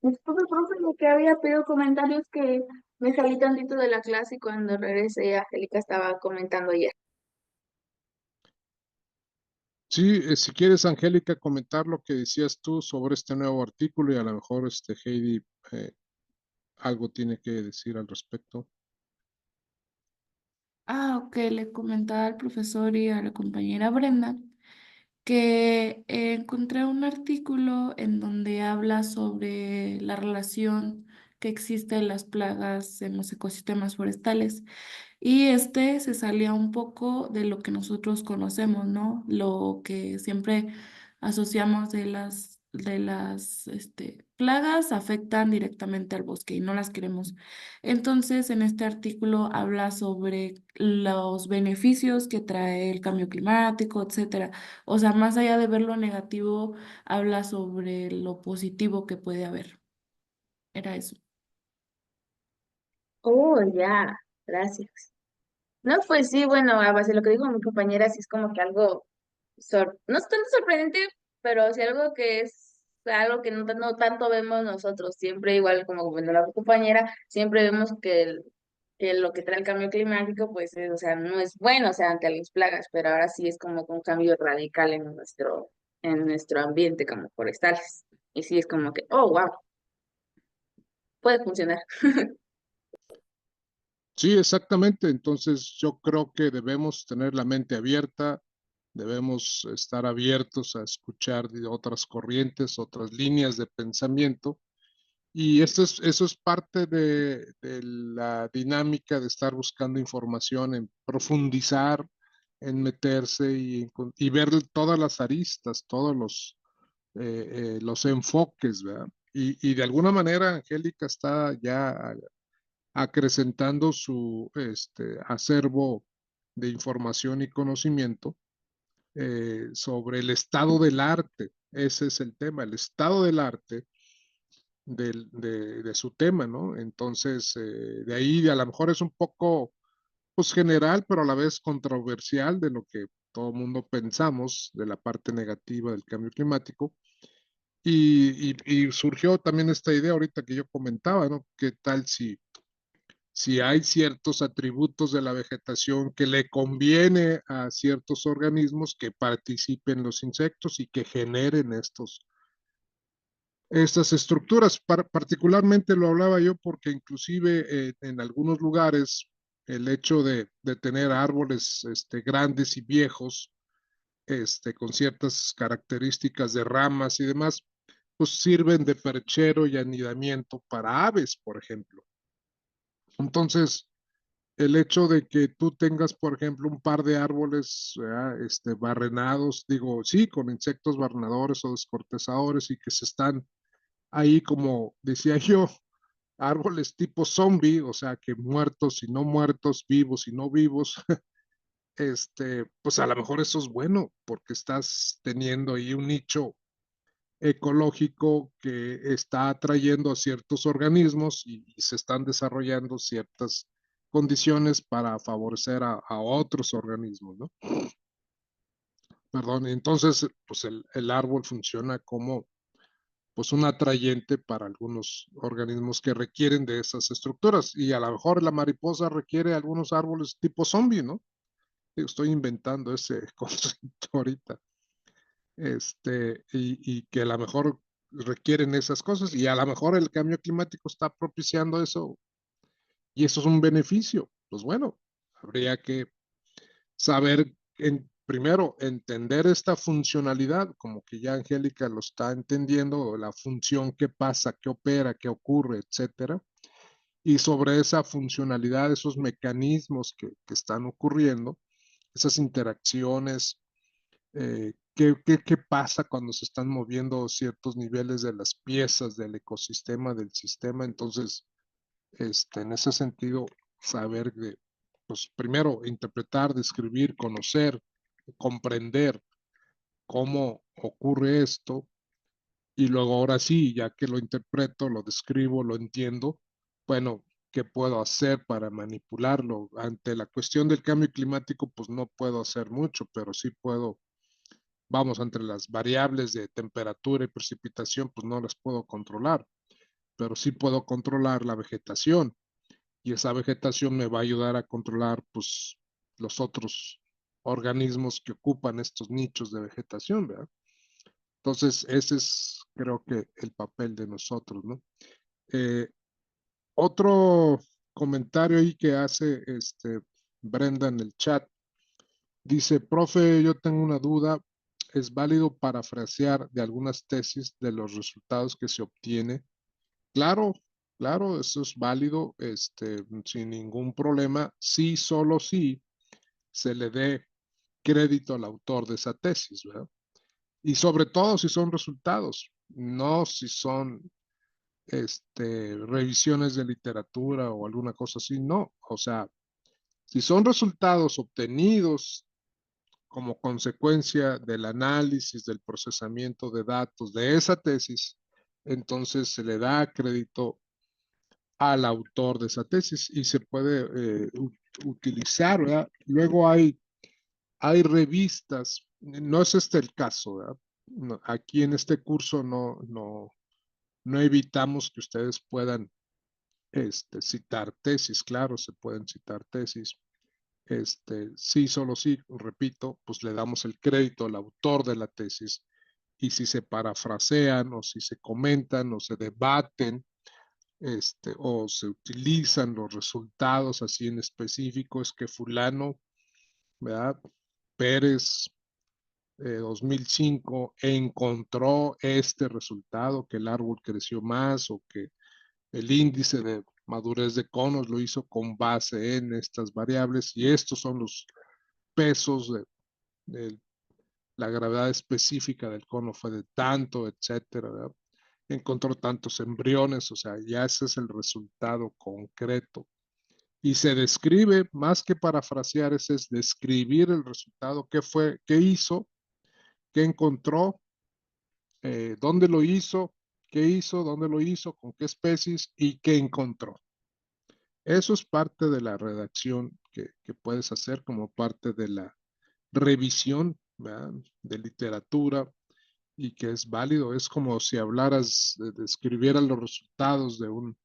Disculpe, profe, lo que había pedido comentarios que me salí tantito de la clase y cuando regresé, Angélica estaba comentando ya. Sí, si quieres, Angélica, comentar lo que decías tú sobre este nuevo artículo y a lo mejor Heidi algo tiene que decir al respecto. Ah, ok, le comentaba al profesor y a la compañera Brenda que encontré un artículo en donde habla sobre la relación que existe en las plagas en los ecosistemas forestales. Y este se salía un poco de lo que nosotros conocemos, ¿no? Lo que siempre asociamos de las plagas afectan directamente al bosque y no las queremos. Entonces, en este artículo habla sobre los beneficios que trae el cambio climático, etcétera. O sea, más allá de ver lo negativo, habla sobre lo positivo que puede haber. Era eso. Oh, ya, gracias. No, pues sí, bueno, a base de lo que dijo mi compañera, sí es como que algo, no es tanto sorprendente, pero sí algo que es algo que no tanto vemos nosotros. Siempre igual como bueno, la compañera, siempre vemos que lo que trae el cambio climático, pues, o sea, no es bueno, o sea, ante las plagas, pero ahora sí es como que un cambio radical en nuestro ambiente como forestales. Y sí es como que, oh, wow, puede funcionar. Sí, exactamente. Entonces yo creo que debemos tener la mente abierta, debemos estar abiertos a escuchar de otras corrientes, otras líneas de pensamiento. Y eso es parte de la dinámica de estar buscando información, en profundizar, en meterse y ver todas las aristas, todos los enfoques, ¿verdad? Y de alguna manera Angélica está ya acrecentando su acervo de información y conocimiento sobre el estado del arte. Ese es el tema, el estado del arte de su tema, ¿no? Entonces, de ahí a lo mejor es un poco, pues general, pero a la vez controversial de lo que todo el mundo pensamos de la parte negativa del cambio climático. Y surgió también esta idea ahorita que yo comentaba, ¿no? ¿Qué tal si hay ciertos atributos de la vegetación que le conviene a ciertos organismos que participen los insectos y que generen estas estructuras? Particularmente lo hablaba yo porque inclusive en algunos lugares el hecho de tener árboles grandes y viejos, con ciertas características de ramas y demás, pues sirven de perchero y anidamiento para aves, por ejemplo. Entonces, el hecho de que tú tengas, por ejemplo, un par de árboles, ¿verdad? Barrenados, digo, sí, con insectos barrenadores o descortezadores y que se están ahí, como decía yo, árboles tipo zombie, o sea, que muertos y no muertos, vivos y no vivos, pues a lo mejor eso es bueno porque estás teniendo ahí un nicho ecológico que está atrayendo a ciertos organismos y se están desarrollando ciertas condiciones para favorecer a otros organismos, ¿no? Perdón, entonces, pues el árbol funciona como pues un atrayente para algunos organismos que requieren de esas estructuras y a lo mejor la mariposa requiere algunos árboles tipo zombie, ¿no? Estoy inventando ese concepto ahorita, y que a lo mejor requieren esas cosas y a lo mejor el cambio climático está propiciando eso y eso es un beneficio. Pues bueno, habría que saber, primero, entender esta funcionalidad, como que ya Angélica lo está entendiendo, la función, qué pasa, qué opera, qué ocurre, etcétera. Y sobre esa funcionalidad, esos mecanismos que están ocurriendo, esas interacciones, qué pasa cuando se están moviendo ciertos niveles de las piezas del ecosistema, del sistema. Entonces, en ese sentido, saber de, pues primero, interpretar, describir, conocer, comprender cómo ocurre esto y luego ahora sí, ya que lo interpreto, lo describo, lo entiendo, bueno, ¿qué puedo hacer para manipularlo? Ante la cuestión del cambio climático, pues no puedo hacer mucho, pero sí puedo, vamos, entre las variables de temperatura y precipitación, pues no las puedo controlar, pero sí puedo controlar la vegetación y esa vegetación me va a ayudar a controlar pues los otros organismos que ocupan estos nichos de vegetación, ¿verdad? Entonces, ese es creo que el papel de nosotros, ¿no? Eh, Otro comentario ahí que hace Brenda en el chat, dice, profe, yo tengo una duda, ¿es válido parafrasear de algunas tesis de los resultados que se obtiene? Claro, claro, eso es válido, sin ningún problema, sí, solo sí se le dé crédito al autor de esa tesis, ¿verdad? Y sobre todo si son resultados, no si son revisiones de literatura o alguna cosa así, no. O sea, si son resultados obtenidos como consecuencia del análisis, del procesamiento de datos de esa tesis, entonces se le da crédito al autor de esa tesis y se puede utilizar, ¿verdad? Luego hay revistas, no es este el caso, ¿verdad? No, aquí en este curso no evitamos que ustedes puedan citar tesis, claro, se pueden citar tesis. Sí, solo sí, repito, pues le damos el crédito al autor de la tesis y si se parafrasean o si se comentan o se debaten o se utilizan los resultados así en específico, es que fulano, ¿verdad? Pérez 2005 encontró este resultado, que el árbol creció más o que el índice de madurez de conos lo hizo con base en estas variables y estos son los pesos de la gravedad específica del cono fue de tanto, etcétera, ¿verdad? Encontró tantos embriones, o sea, ya ese es el resultado concreto. Y se describe, más que parafrasear, ese es describir el resultado, qué fue, qué hizo, qué encontró, dónde lo hizo, dónde lo hizo, con qué especies y qué encontró. Eso es parte de la redacción que puedes hacer como parte de la revisión, ¿verdad? De literatura y que es válido. Es como si hablaras, escribieras los resultados de un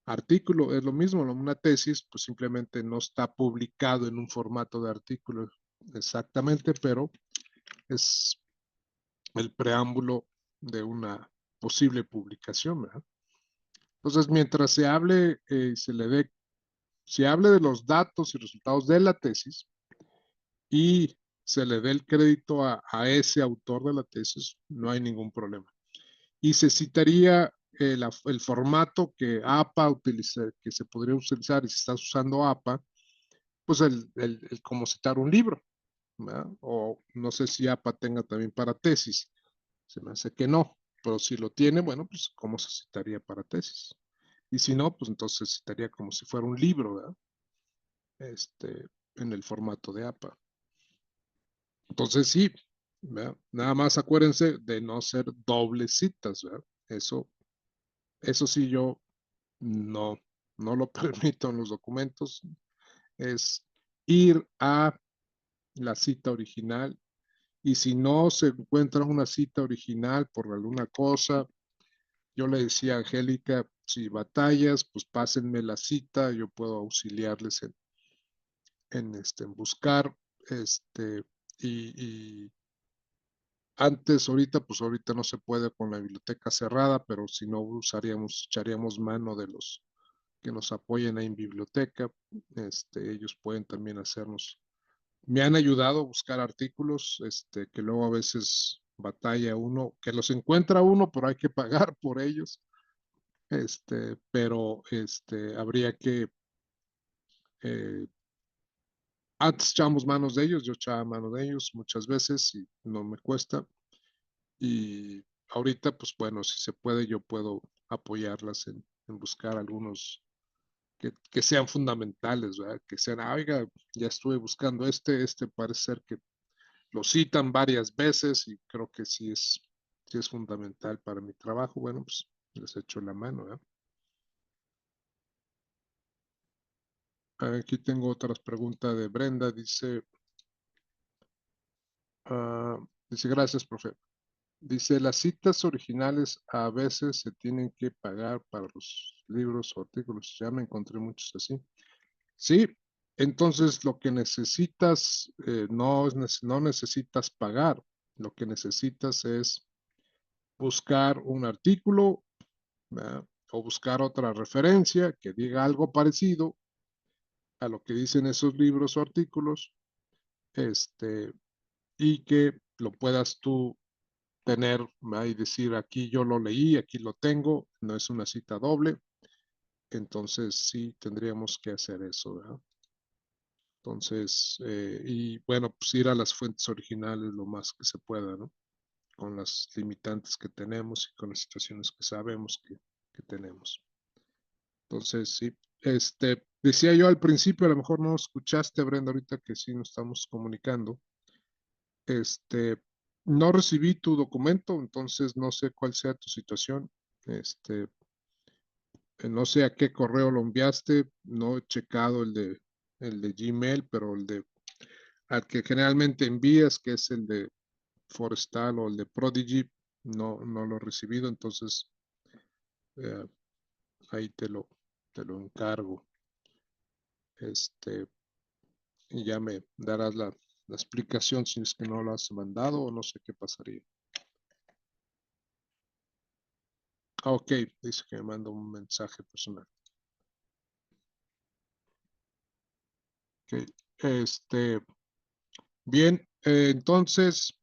artículo. Es lo mismo, una tesis, pues simplemente no está publicado en un formato de artículo exactamente, pero es el preámbulo de una posible publicación, ¿verdad? Entonces, mientras se hable, se hable de los datos y resultados de la tesis y se le dé el crédito a ese autor de la tesis, no hay ningún problema. Y se citaría el formato que APA utiliza, que se podría utilizar, y si estás usando APA, pues el cómo citar un libro, ¿verdad? O no sé si APA tenga también para tesis, se me hace que no, pero si lo tiene, bueno, pues cómo se citaría para tesis. Y si no, pues entonces se citaría como si fuera un libro, ¿verdad? En el formato de APA. Entonces sí, ¿verdad? Nada más acuérdense de no ser dobles citas, ¿verdad? Eso sí yo no lo permito en los documentos, es ir a la cita original y si no se encuentra una cita original por alguna cosa, yo le decía a Angélica, si batallas, pues pásenme la cita, yo puedo auxiliarles en buscar, y antes, pues ahorita no se puede con la biblioteca cerrada, pero si no echaríamos mano de los que nos apoyen ahí en biblioteca. Ellos pueden también hacernos. Me han ayudado a buscar artículos, que luego a veces batalla uno, que los encuentra uno, pero hay que pagar por ellos. Pero habría que, antes echábamos manos de ellos, yo echaba mano de ellos muchas veces y no me cuesta. Y ahorita, pues bueno, si se puede, yo puedo apoyarlas en buscar algunos que sean fundamentales, ¿verdad? Que sean, oiga, ya estuve buscando parece ser que lo citan varias veces y creo que sí es fundamental para mi trabajo. Bueno, pues les echo la mano, ¿verdad? Aquí tengo otras preguntas de Brenda, dice, gracias, profe. Dice, las citas originales a veces se tienen que pagar para los libros o artículos. Ya me encontré muchos así. Sí, entonces lo que necesitas, no necesitas pagar. Lo que necesitas es buscar un artículo, ¿verdad? O buscar otra referencia que diga algo parecido a lo que dicen esos libros o artículos, y que lo puedas tú tener, ¿verdad? Y decir, aquí yo lo leí, aquí lo tengo, no es una cita doble. Entonces sí tendríamos que hacer eso, ¿verdad? Entonces, y bueno, pues ir a las fuentes originales lo más que se pueda, ¿no? Con las limitantes que tenemos y con las situaciones que sabemos que que tenemos. Entonces, sí, decía yo al principio, a lo mejor no escuchaste, Brenda, ahorita que sí nos estamos comunicando. No recibí tu documento, entonces no sé cuál sea tu situación. No sé a qué correo lo enviaste, no he checado el de Gmail, pero al que generalmente envías, que es el de Forestal o el de Prodigy, no lo he recibido, entonces eh, ahí te lo encargo. Y ya me darás la explicación si es que no lo has mandado o no sé qué pasaría. Ok, dice que me manda un mensaje personal. Ok, bien, entonces,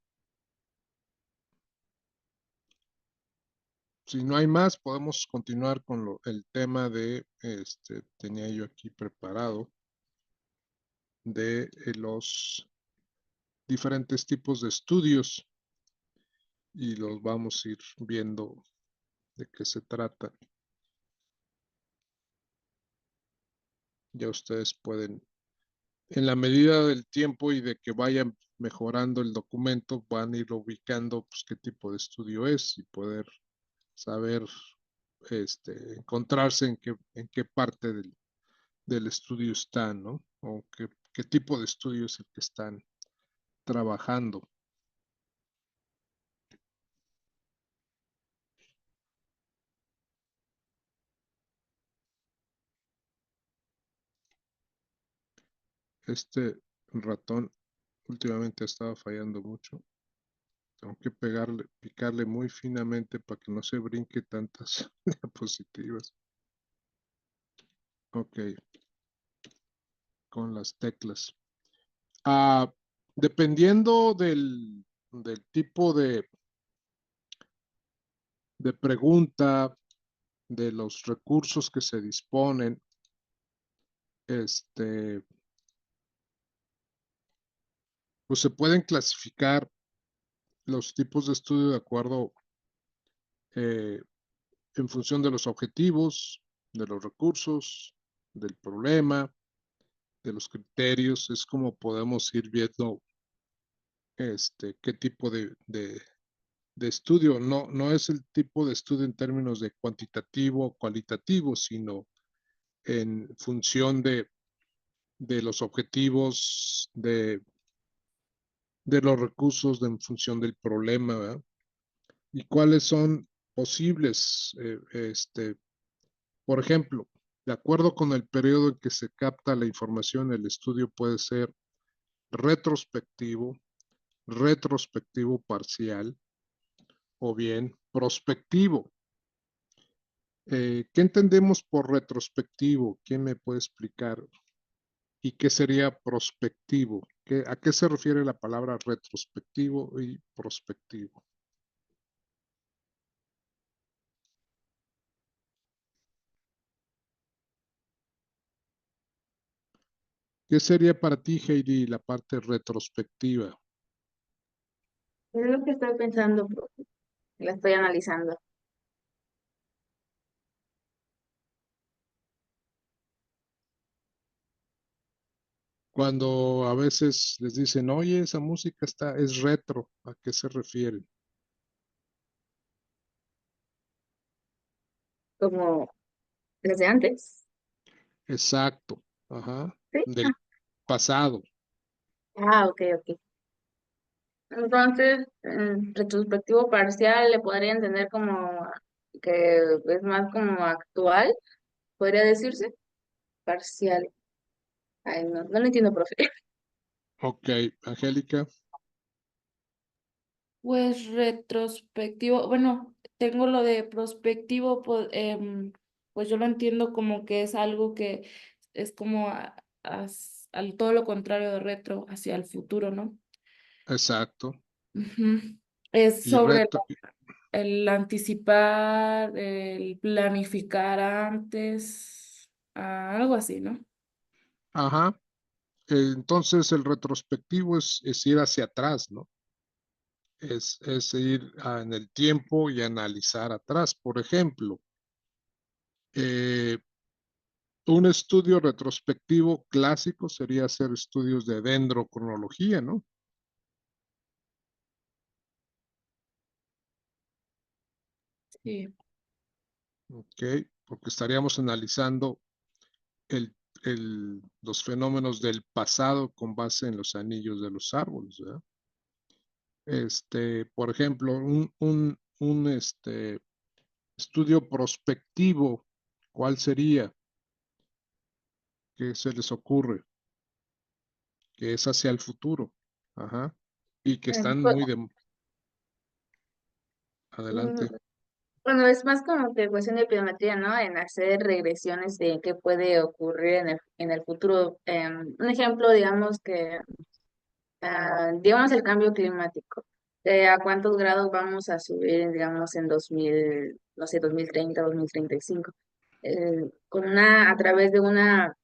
si no hay más, podemos continuar con el tema tenía yo aquí preparado, de los diferentes tipos de estudios y los vamos a ir viendo de qué se trata. Ya ustedes pueden, en la medida del tiempo y de que vayan mejorando el documento, van a ir ubicando pues, qué tipo de estudio es y poder saber, encontrarse en qué parte del estudio están, ¿no? O qué tipo de estudio es el que están trabajando. Este ratón últimamente estaba fallando mucho. Tengo que picarle muy finamente para que no se brinque tantas diapositivas. Ok, con las teclas. Dependiendo del tipo de pregunta, de los recursos que se disponen, pues se pueden clasificar los tipos de estudio de acuerdo eh, en función de los objetivos, de los recursos, del problema, de los criterios. Es como podemos ir viendo qué tipo de estudio. No es el tipo de estudio en términos de cuantitativo o cualitativo, sino en función de los objetivos, de los recursos, en función del problema, ¿verdad? Y cuáles son posibles, por ejemplo, de acuerdo con el periodo en que se capta la información, el estudio puede ser retrospectivo, retrospectivo parcial o bien prospectivo. ¿Qué entendemos por retrospectivo? ¿Quién me puede explicar? ¿Y qué sería prospectivo? ¿A qué se refiere la palabra retrospectivo y prospectivo? ¿Qué sería para ti, Heidi, la parte retrospectiva? Es lo que estoy pensando, profe. La estoy analizando. Cuando a veces les dicen, oye, esa música es retro, ¿a qué se refieren? Como las de antes. Exacto, ajá, ¿Sí? del pasado, Ok, ok. Entonces, en retrospectivo parcial le podría entender como que es más como actual, podría decirse. Parcial. Ay, no lo entiendo, profe. ok, Angélica, Pues retrospectivo, bueno, tengo lo de prospectivo, pues yo lo entiendo como que es algo que es como al todo lo contrario de retro, hacia el futuro, ¿no? exacto, Ujú. Es y sobre retro, el anticipar, el planificar antes, algo así, ¿no? ajá, entonces el retrospectivo es ir hacia atrás, ¿no? Es ir en el tiempo y analizar atrás. Por ejemplo, Eh, un estudio retrospectivo clásico sería hacer estudios de dendrocronología, ¿no? Sí. Ok, porque estaríamos analizando el, los fenómenos del pasado con base en los anillos de los árboles, ¿verdad? Por ejemplo, un estudio prospectivo, ¿cuál sería? ¿Qué se les ocurre? Que es hacia el futuro. Ajá. Y que están Pues, muy de mm, adelante. bueno, es más como que cuestión de biometría, ¿no? En hacer regresiones de qué puede ocurrir en el futuro. Un ejemplo, digamos que digamos el cambio climático. ¿A cuántos grados vamos a subir, digamos, en 2000 no sé, 2030, 2035? A través de una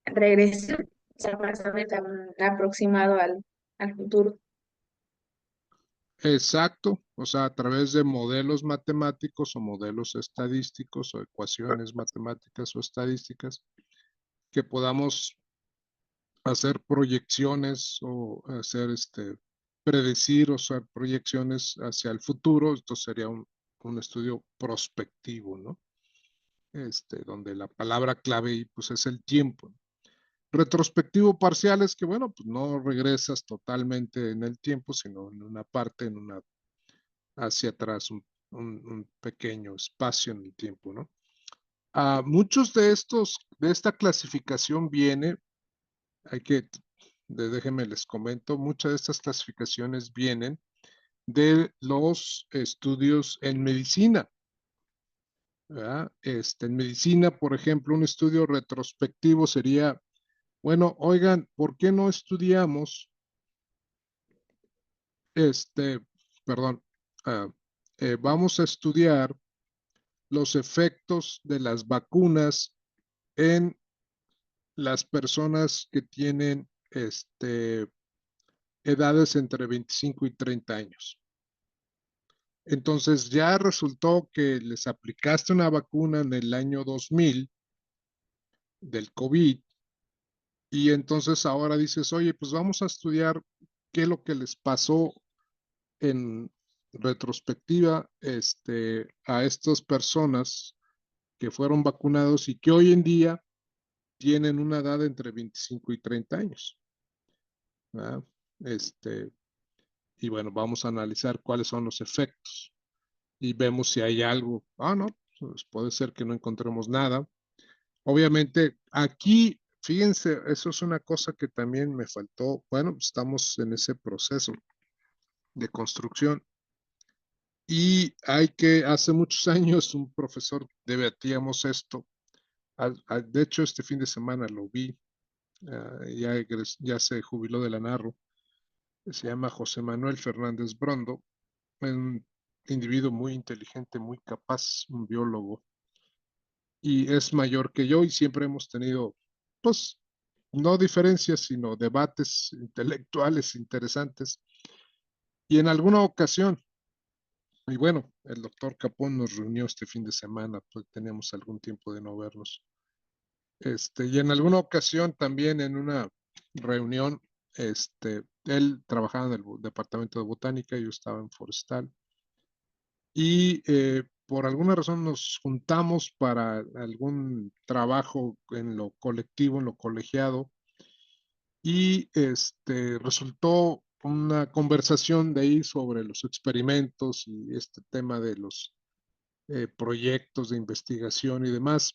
regresión, o sea, para saber tan aproximado al futuro. Exacto. O sea, a través de modelos matemáticos o modelos estadísticos o ecuaciones matemáticas o estadísticas que podamos hacer proyecciones o hacer predecir o hacer proyecciones hacia el futuro. Esto sería un estudio prospectivo, ¿no? Donde la palabra clave ahí, pues, es el tiempo. Retrospectivo parcial es que, bueno, pues no regresas totalmente en el tiempo, sino en una parte, hacia atrás, un pequeño espacio en el tiempo, ¿no? Muchos de esta clasificación viene, hay que, déjenme les comento, muchas de estas clasificaciones vienen de los estudios en medicina, ¿verdad? En medicina, por ejemplo, un estudio retrospectivo sería, bueno, oigan, ¿por qué no estudiamos, este, perdón, ah, vamos a estudiar los efectos de las vacunas en las personas que tienen, edades entre 25 y 30 años? Entonces ya resultó que les aplicaste una vacuna en el año 2000 del COVID y entonces ahora dices, oye, pues vamos a estudiar qué es lo que les pasó en retrospectiva, a estas personas que fueron vacunados y que hoy en día tienen una edad entre 25 y 30 años, ¿verdad? Este, y bueno, vamos a analizar cuáles son los efectos y vemos si hay algo. No, pues puede ser que no encontremos nada. Obviamente, aquí, fíjense, eso es una cosa que también me faltó. Bueno, estamos en ese proceso de construcción. Y hace muchos años un profesor debatíamos esto. De hecho, este fin de semana lo vi, ya se jubiló de la Narro. Se llama José Manuel Fernández Brondo, un individuo muy inteligente, muy capaz, un biólogo, y es mayor que yo y siempre hemos tenido, pues, no diferencias, sino debates intelectuales interesantes. Y en alguna ocasión, y bueno, el doctor Capón nos reunió este fin de semana, pues teníamos algún tiempo de no vernos. Y en alguna ocasión también en una reunión, él trabajaba en el departamento de botánica, yo estaba en forestal, y por alguna razón nos juntamos para algún trabajo en lo colectivo, en lo colegiado, y resultó una conversación de ahí sobre los experimentos y este tema de los proyectos de investigación y demás.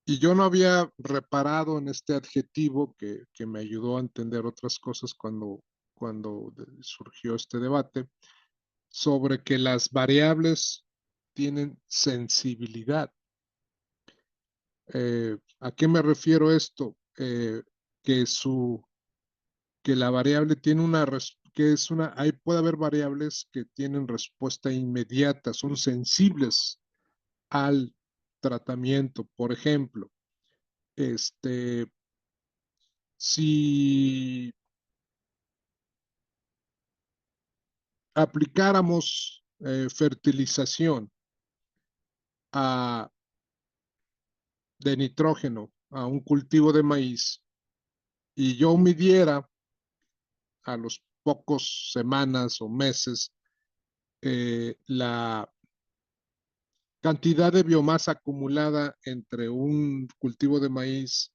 Y yo no había reparado en este adjetivo que me ayudó a entender otras cosas cuando surgió este debate sobre que las variables tienen sensibilidad. ¿A qué me refiero esto? Que que la variable tiene puede haber variables que tienen respuesta inmediata, son sensibles al tratamiento. Por ejemplo, si aplicáramos fertilización a de nitrógeno a un cultivo de maíz y yo midiera a los pocos semanas o meses la cantidad de biomasa acumulada entre un cultivo de maíz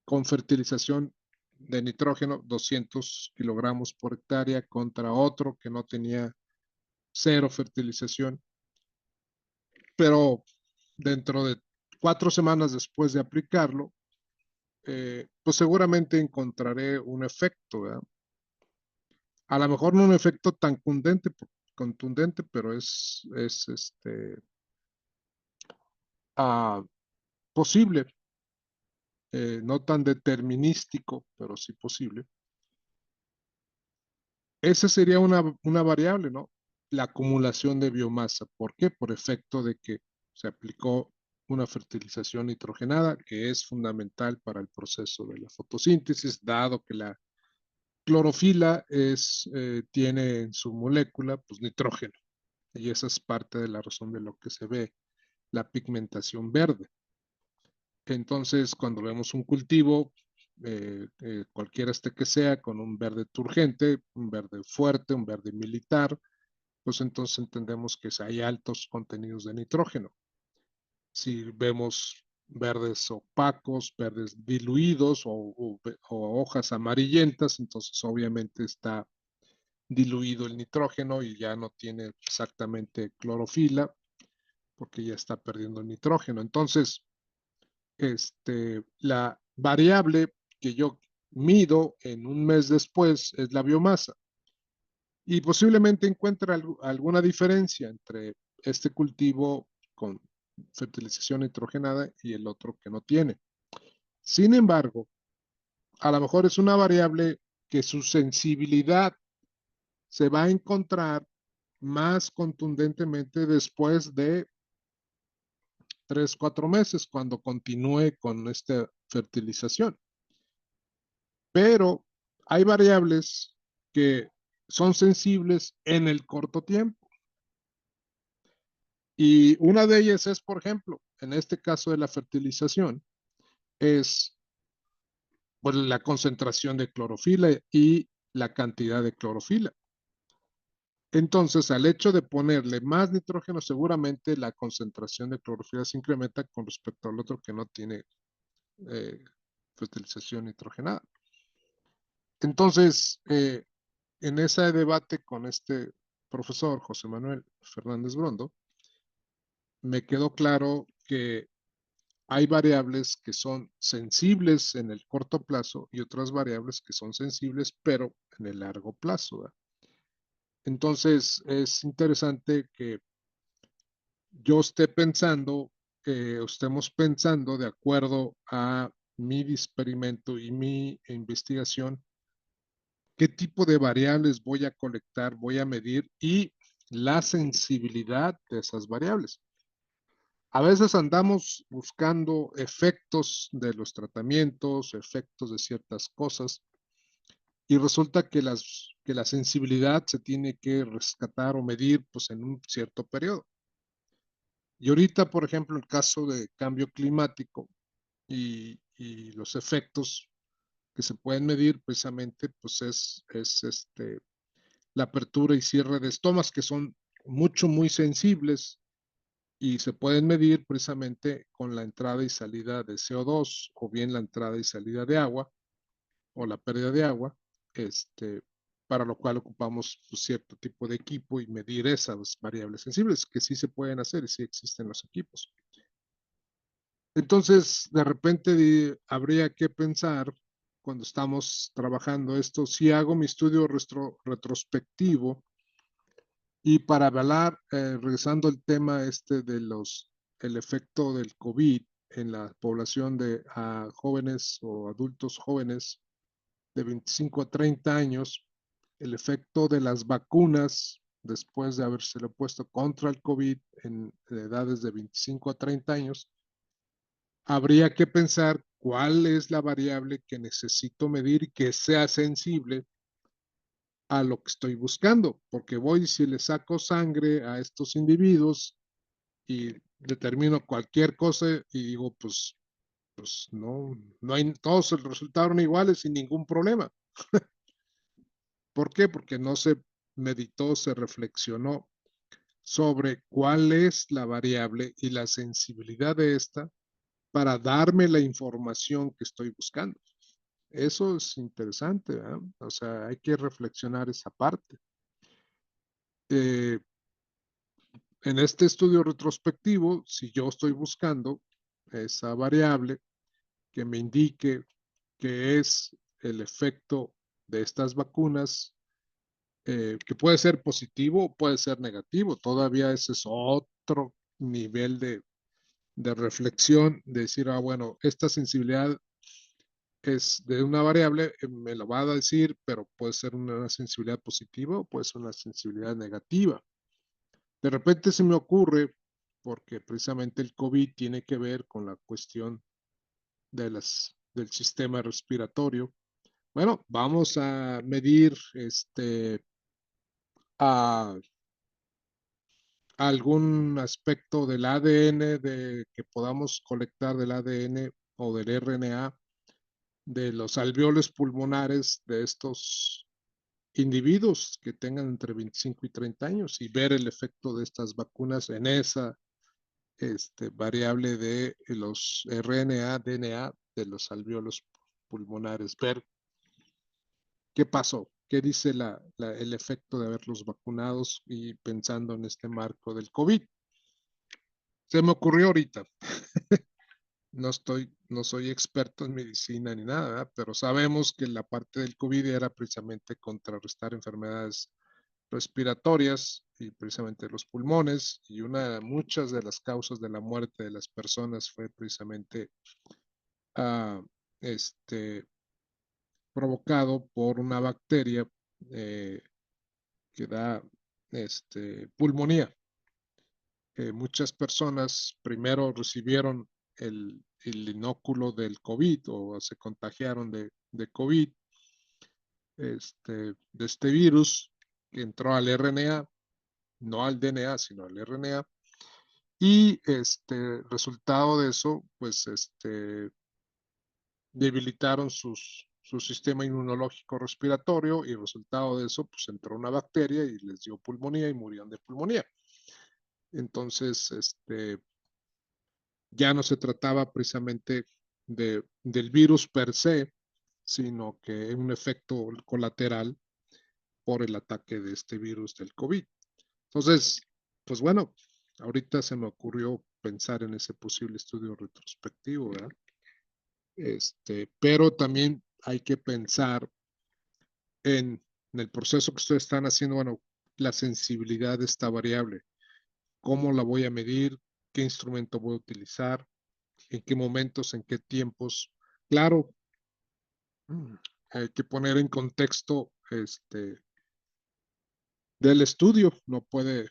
con fertilización de nitrógeno, 200 kilogramos por hectárea, contra otro que no tenía cero fertilización, pero dentro de 4 semanas después de aplicarlo, pues seguramente encontraré un efecto, ¿verdad? A lo mejor no un efecto tan contundente, pero es posible, no tan determinístico, pero sí posible. Esa sería una variable, ¿no? La acumulación de biomasa. ¿Por qué? Por efecto de que se aplicó una fertilización nitrogenada, que es fundamental para el proceso de la fotosíntesis, dado que la clorofila tiene en su molécula pues, nitrógeno. Y esa es parte de la razón de lo que se ve la pigmentación verde. Entonces, cuando vemos un cultivo, cualquiera que sea, con un verde turgente, un verde fuerte, un verde militar, pues entonces entendemos que hay altos contenidos de nitrógeno. Si vemos verdes opacos, verdes diluidos o hojas amarillentas, entonces obviamente está diluido el nitrógeno y ya no tiene exactamente clorofila porque ya está perdiendo el nitrógeno. Entonces, la variable que yo mido en un mes después es la biomasa. Y posiblemente encuentre alguna diferencia entre este cultivo con fertilización nitrogenada y el otro que no tiene. Sin embargo, a lo mejor es una variable que su sensibilidad se va a encontrar más contundentemente después de 3, 4 meses, cuando continúe con esta fertilización. Pero hay variables que son sensibles en el corto tiempo. Y una de ellas es, por ejemplo, en este caso de la fertilización, es pues, la concentración de clorofila y la cantidad de clorofila. Entonces, al hecho de ponerle más nitrógeno, seguramente la concentración de clorofila se incrementa con respecto al otro que no tiene fertilización nitrogenada. Entonces, en ese debate con este profesor, José Manuel Fernández Brondo, me quedó claro que hay variables que son sensibles en el corto plazo y otras variables que son sensibles, pero en el largo plazo, ¿verdad? Entonces, es interesante que yo estemos pensando de acuerdo a mi experimento y mi investigación, qué tipo de variables voy a colectar, voy a medir y la sensibilidad de esas variables. A veces andamos buscando efectos de los tratamientos, efectos de ciertas cosas, y resulta que la sensibilidad se tiene que rescatar o medir pues, en un cierto periodo. Y ahorita, por ejemplo, el caso de cambio climático y los efectos que se pueden medir precisamente, pues es la apertura y cierre de estomas, que son muy sensibles y se pueden medir precisamente con la entrada y salida de CO2 o bien la entrada y salida de agua o la pérdida de agua, para lo cual ocupamos pues, cierto tipo de equipo y medir esas variables sensibles que sí se pueden hacer y sí existen los equipos. Entonces, de repente habría que pensar cuando estamos trabajando esto, si hago mi estudio retrospectivo y para avalar, regresando al tema el efecto del COVID en la población de jóvenes o adultos jóvenes de 25 a 30 años, el efecto de las vacunas después de habérselo puesto contra el COVID en edades de 25 a 30 años, habría que pensar cuál es la variable que necesito medir y que sea sensible a lo que estoy buscando, porque voy, si le saco sangre a estos individuos y determino cualquier cosa y digo, pues no hay, todos resultaron iguales sin ningún problema. ¿Por qué? Porque no se meditó, se reflexionó sobre cuál es la variable y la sensibilidad de esta para darme la información que estoy buscando. Eso es interesante, ¿verdad? O sea, hay que reflexionar esa parte. En este estudio retrospectivo, si yo estoy buscando esa variable que me indique qué es el efecto de estas vacunas, que puede ser positivo o puede ser negativo, todavía ese es otro nivel de reflexión, de decir, bueno, esta sensibilidad es de una variable, me lo va a decir, pero puede ser una sensibilidad positiva o puede ser una sensibilidad negativa. De repente se me ocurre, porque precisamente el COVID tiene que ver con la cuestión del sistema respiratorio. Bueno, vamos a medir a algún aspecto del ADN que podamos colectar del ADN o del RNA de los alveolos pulmonares de estos individuos que tengan entre 25 y 30 años y ver el efecto de estas vacunas en esa variable de los RNA, DNA de los alveolos pulmonares, ver qué pasó, qué dice el efecto de haberlos vacunados y pensando en este marco del COVID. Se me ocurrió ahorita. No soy experto en medicina ni nada, ¿verdad? Pero sabemos que la parte del COVID era precisamente contrarrestar enfermedades respiratorias y precisamente los pulmones, y muchas de las causas de la muerte de las personas fue precisamente uh, provocado por una bacteria que da pulmonía. Muchas personas primero recibieron el inóculo del COVID o se contagiaron de COVID, de este virus que entró al RNA, no al DNA, sino al RNA. Y resultado de eso, pues debilitaron su sistema inmunológico respiratorio y resultado de eso, pues entró una bacteria y les dio pulmonía y murieron de pulmonía. Entonces, ya no se trataba precisamente del virus per se, sino que un efecto colateral por el ataque de este virus del COVID. Entonces, pues bueno, ahorita se me ocurrió pensar en ese posible estudio retrospectivo, ¿verdad? Pero también hay que pensar en el proceso que ustedes están haciendo, bueno, la sensibilidad de esta variable, cómo la voy a medir, qué instrumento voy a utilizar, en qué momentos, en qué tiempos. Claro, hay que poner en contexto del estudio, no puede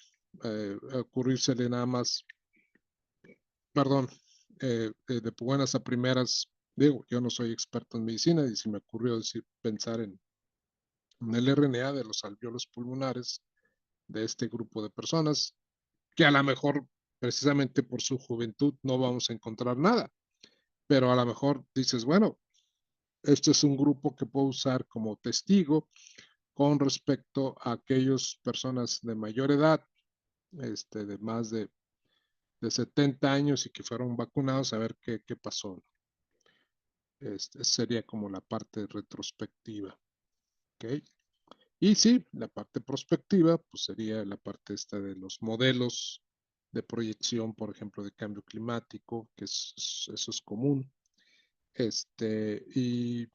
ocurrírsele nada más, perdón, de buenas a primeras. Digo, yo no soy experto en medicina y se me ocurrió pensar en el RNA de los alveolos pulmonares de este grupo de personas, que a lo mejor precisamente por su juventud no vamos a encontrar nada, pero a lo mejor dices, bueno, este es un grupo que puedo usar como testigo con respecto a aquellas personas de mayor edad, de más de 70 años y que fueron vacunados, a ver qué pasó. Sería como la parte retrospectiva. ¿Okay? Y sí, la parte prospectiva, pues sería la parte esta de los modelos de proyección, por ejemplo, de cambio climático, que eso es común. Y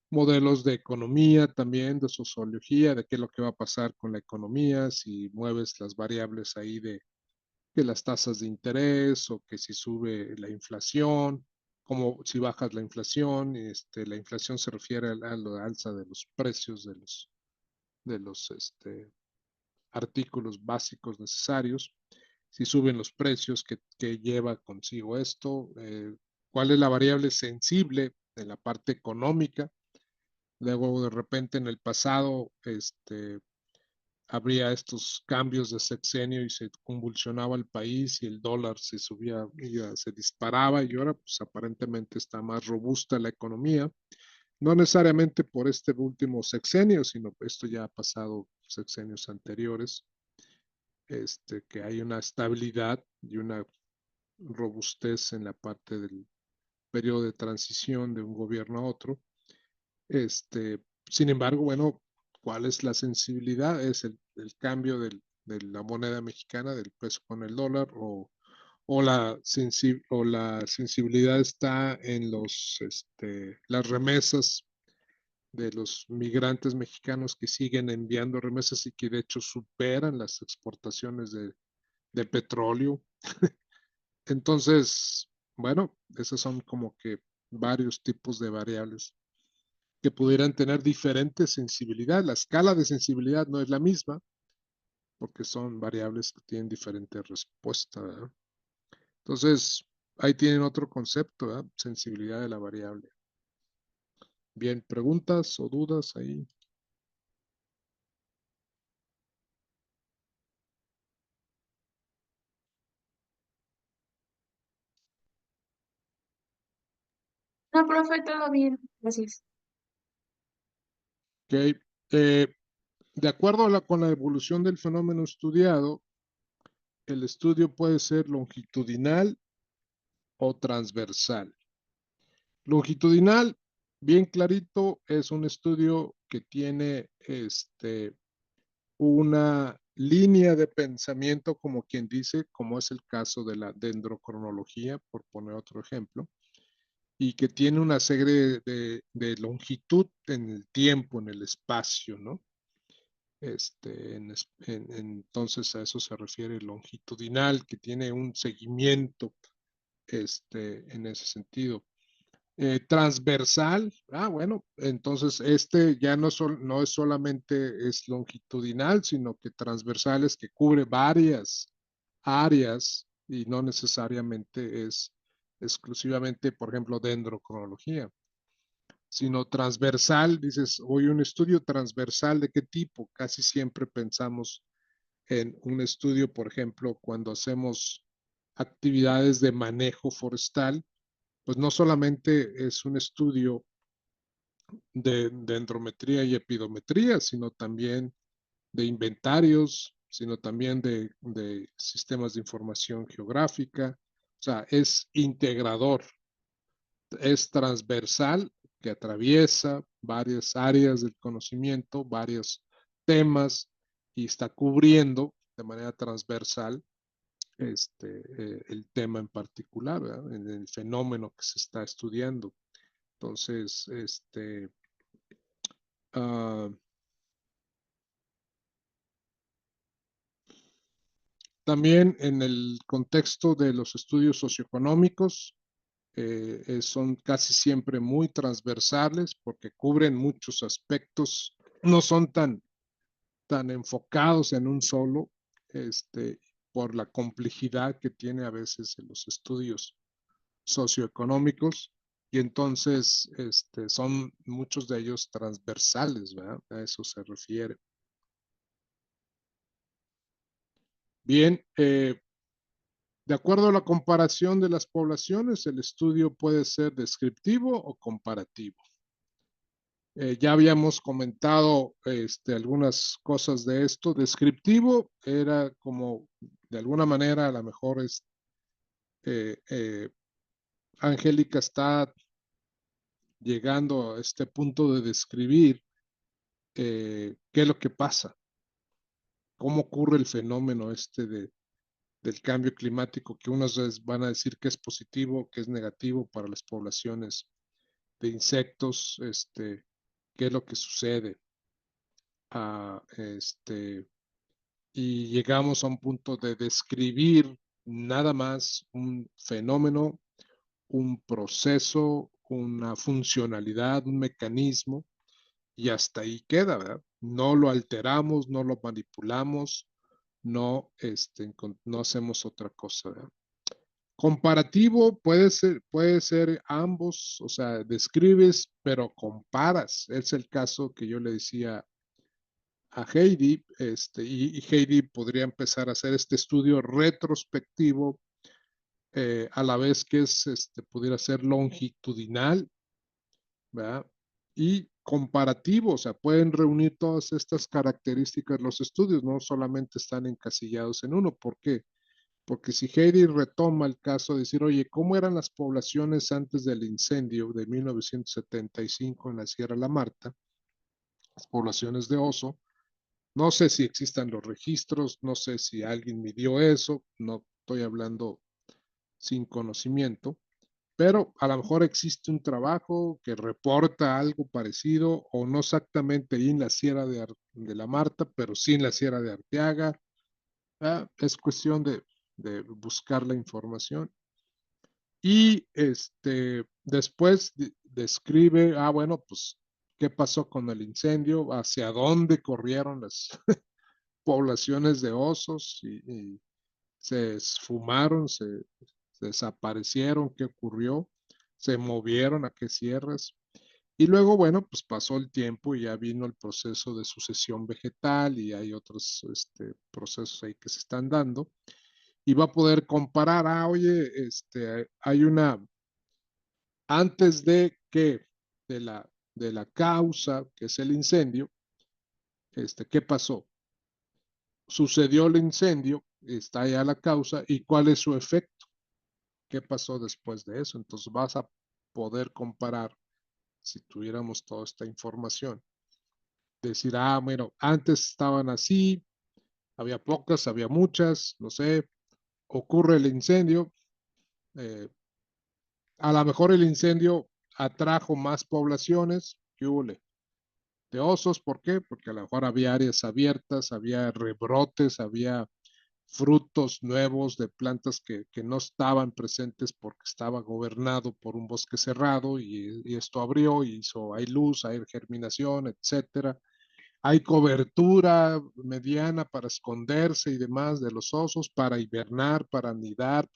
modelos de economía también, de sociología, de qué es lo que va a pasar con la economía, si mueves las variables ahí de que las tasas de interés o que si sube la inflación, como si bajas la inflación, la inflación se refiere a la alza de los precios de los artículos básicos necesarios, si suben los precios, que lleva consigo esto, cuál es la variable sensible en la parte económica. Luego de repente en el pasado habría estos cambios de sexenio y se convulsionaba el país y el dólar se subía, se disparaba, y ahora pues aparentemente está más robusta la economía. No necesariamente por este último sexenio, sino esto ya ha pasado sexenios anteriores, que hay una estabilidad y una robustez en la parte del periodo de transición de un gobierno a otro. Sin embargo, bueno, ¿cuál es la sensibilidad? ¿Es el cambio de la moneda mexicana, del peso con el dólar, o la sensibilidad está en las remesas de los migrantes mexicanos que siguen enviando remesas y que de hecho superan las exportaciones de petróleo? Entonces, bueno, esos son como que varios tipos de variables que pudieran tener diferente sensibilidad. La escala de sensibilidad no es la misma porque son variables que tienen diferente respuesta, ¿verdad? Entonces, ahí tienen otro concepto, ¿verdad? Sensibilidad de la variable. Bien, ¿preguntas o dudas ahí? No, profe, todo bien, gracias. Ok. De acuerdo con la evolución del fenómeno estudiado, el estudio puede ser longitudinal o transversal. Longitudinal, bien clarito, es un estudio que tiene una línea de pensamiento, como quien dice, como es el caso de la dendrocronología, por poner otro ejemplo, y que tiene una serie de longitud en el tiempo, en el espacio, ¿no? Entonces a eso se refiere longitudinal, que tiene un seguimiento en ese sentido. Transversal, bueno, entonces ya no es solamente es longitudinal, sino que transversal es que cubre varias áreas y no necesariamente es exclusivamente, por ejemplo, dendrocronología, sino transversal. Dices, hoy un estudio transversal, ¿de qué tipo? Casi siempre pensamos en un estudio, por ejemplo, cuando hacemos actividades de manejo forestal, pues no solamente es un estudio de dendrometría y epidometría, sino también de inventarios, sino también de sistemas de información geográfica. O sea, es integrador, es transversal, que atraviesa varias áreas del conocimiento, varios temas, y está cubriendo de manera transversal el tema en particular, ¿verdad? En el fenómeno que se está estudiando. Entonces, uh, también en el contexto de los estudios socioeconómicos, son casi siempre muy transversales porque cubren muchos aspectos, no son tan enfocados en un solo, por la complejidad que tiene a veces en los estudios socioeconómicos, y entonces son muchos de ellos transversales, ¿verdad? A eso se refiere. Bien, de acuerdo a la comparación de las poblaciones, el estudio puede ser descriptivo o comparativo. Ya habíamos comentado algunas cosas de esto. Descriptivo era como, de alguna manera, a lo mejor Angélica está llegando a este punto de describir qué es lo que pasa, cómo ocurre el fenómeno del cambio climático, que unos van a decir que es positivo, que es negativo para las poblaciones de insectos, qué es lo que sucede. a y llegamos a un punto de describir nada más un fenómeno, un proceso, una funcionalidad, un mecanismo, y hasta ahí queda, ¿verdad? No lo alteramos, no lo manipulamos, no, no hacemos otra cosa, ¿verdad? Comparativo puede ser ambos, o sea, describes, pero comparas. Es el caso que yo le decía a Heidi, y Heidi podría empezar a hacer este estudio retrospectivo, a la vez que pudiera ser longitudinal, ¿verdad? Y comparativo, o sea, pueden reunir todas estas características los estudios, no solamente están encasillados en uno. ¿Por qué? Porque si Heidi retoma el caso de decir, oye, ¿cómo eran las poblaciones antes del incendio de 1975 en la Sierra La Marta? Las poblaciones de oso. No sé si existan los registros, no sé si alguien midió eso, no estoy hablando sin conocimiento, pero a lo mejor existe un trabajo que reporta algo parecido, o no exactamente en la Sierra de la Marta, pero sí en la Sierra de Arteaga. Es cuestión de buscar la información. Y después describe, bueno, pues, ¿qué pasó con el incendio? ¿Hacia dónde corrieron las poblaciones de osos? Y se esfumaron, se desaparecieron, ¿qué ocurrió? Se movieron a qué sierras. Y luego, bueno, pues pasó el tiempo y ya vino el proceso de sucesión vegetal y hay otros procesos ahí que se están dando. Y va a poder comparar, oye, hay antes de que, de la causa, que es el incendio, ¿qué pasó? Sucedió el incendio, está ya la causa, ¿y cuál es su efecto? ¿Qué pasó después de eso? Entonces vas a poder comparar, si tuviéramos toda esta información, decir, bueno, antes estaban así, había pocas, había muchas, no sé, ocurre el incendio, a lo mejor el incendio atrajo más poblaciones, ¿qué hubo? De osos, ¿por qué? Porque a lo mejor había áreas abiertas, había rebrotes, había frutos nuevos de plantas que no estaban presentes porque estaba gobernado por un bosque cerrado, y esto abrió y hay luz, hay germinación, etcétera. Hay cobertura mediana para esconderse y demás de los osos, para hibernar, para anidar,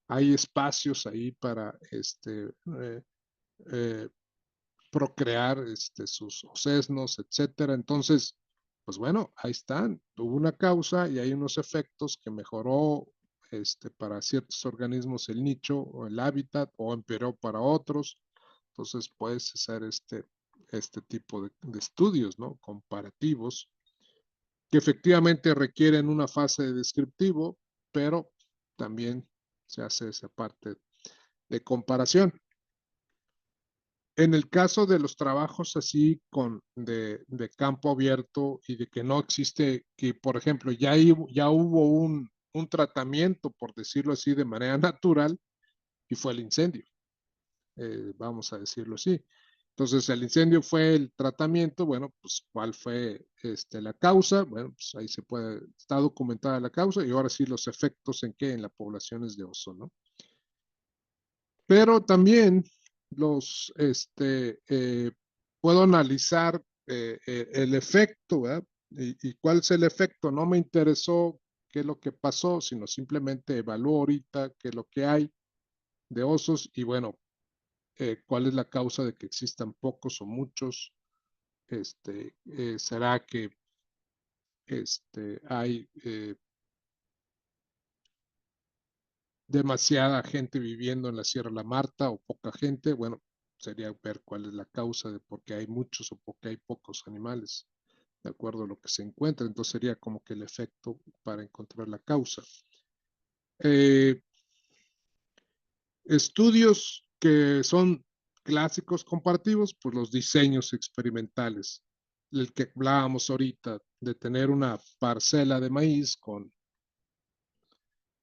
hay espacios ahí para eh, procrear sus sesnos, etcétera. Entonces, pues bueno, ahí están. Tuvo una causa y hay unos efectos que mejoró para ciertos organismos el nicho o el hábitat, o empeoró para otros. Entonces puedes hacer este tipo de estudios, ¿no? Comparativos, que efectivamente requieren una fase de descriptivo, pero también se hace esa parte de comparación. En el caso de los trabajos así de campo abierto y de que no existe, que por ejemplo ya hubo un tratamiento, por decirlo así, de manera natural, y fue el incendio, vamos a decirlo así. Entonces el incendio fue el tratamiento, bueno, pues ¿cuál fue la causa? Bueno, pues ahí está documentada la causa, y ahora sí los efectos en las poblaciones de oso, ¿no? Pero también puedo analizar el efecto, ¿verdad? ¿Y cuál es el efecto? No me interesó qué es lo que pasó, sino simplemente evalúo ahorita qué es lo que hay de osos, y bueno, cuál es la causa de que existan pocos o muchos. ¿Será que hay demasiada gente viviendo en la Sierra La Marta o poca gente? Bueno, sería ver cuál es la causa de por qué hay muchos o por qué hay pocos animales, de acuerdo a lo que se encuentra. Entonces sería como que el efecto para encontrar la causa. Estudios que son clásicos comparativos, pues los diseños experimentales. El que hablábamos ahorita, de tener una parcela de maíz con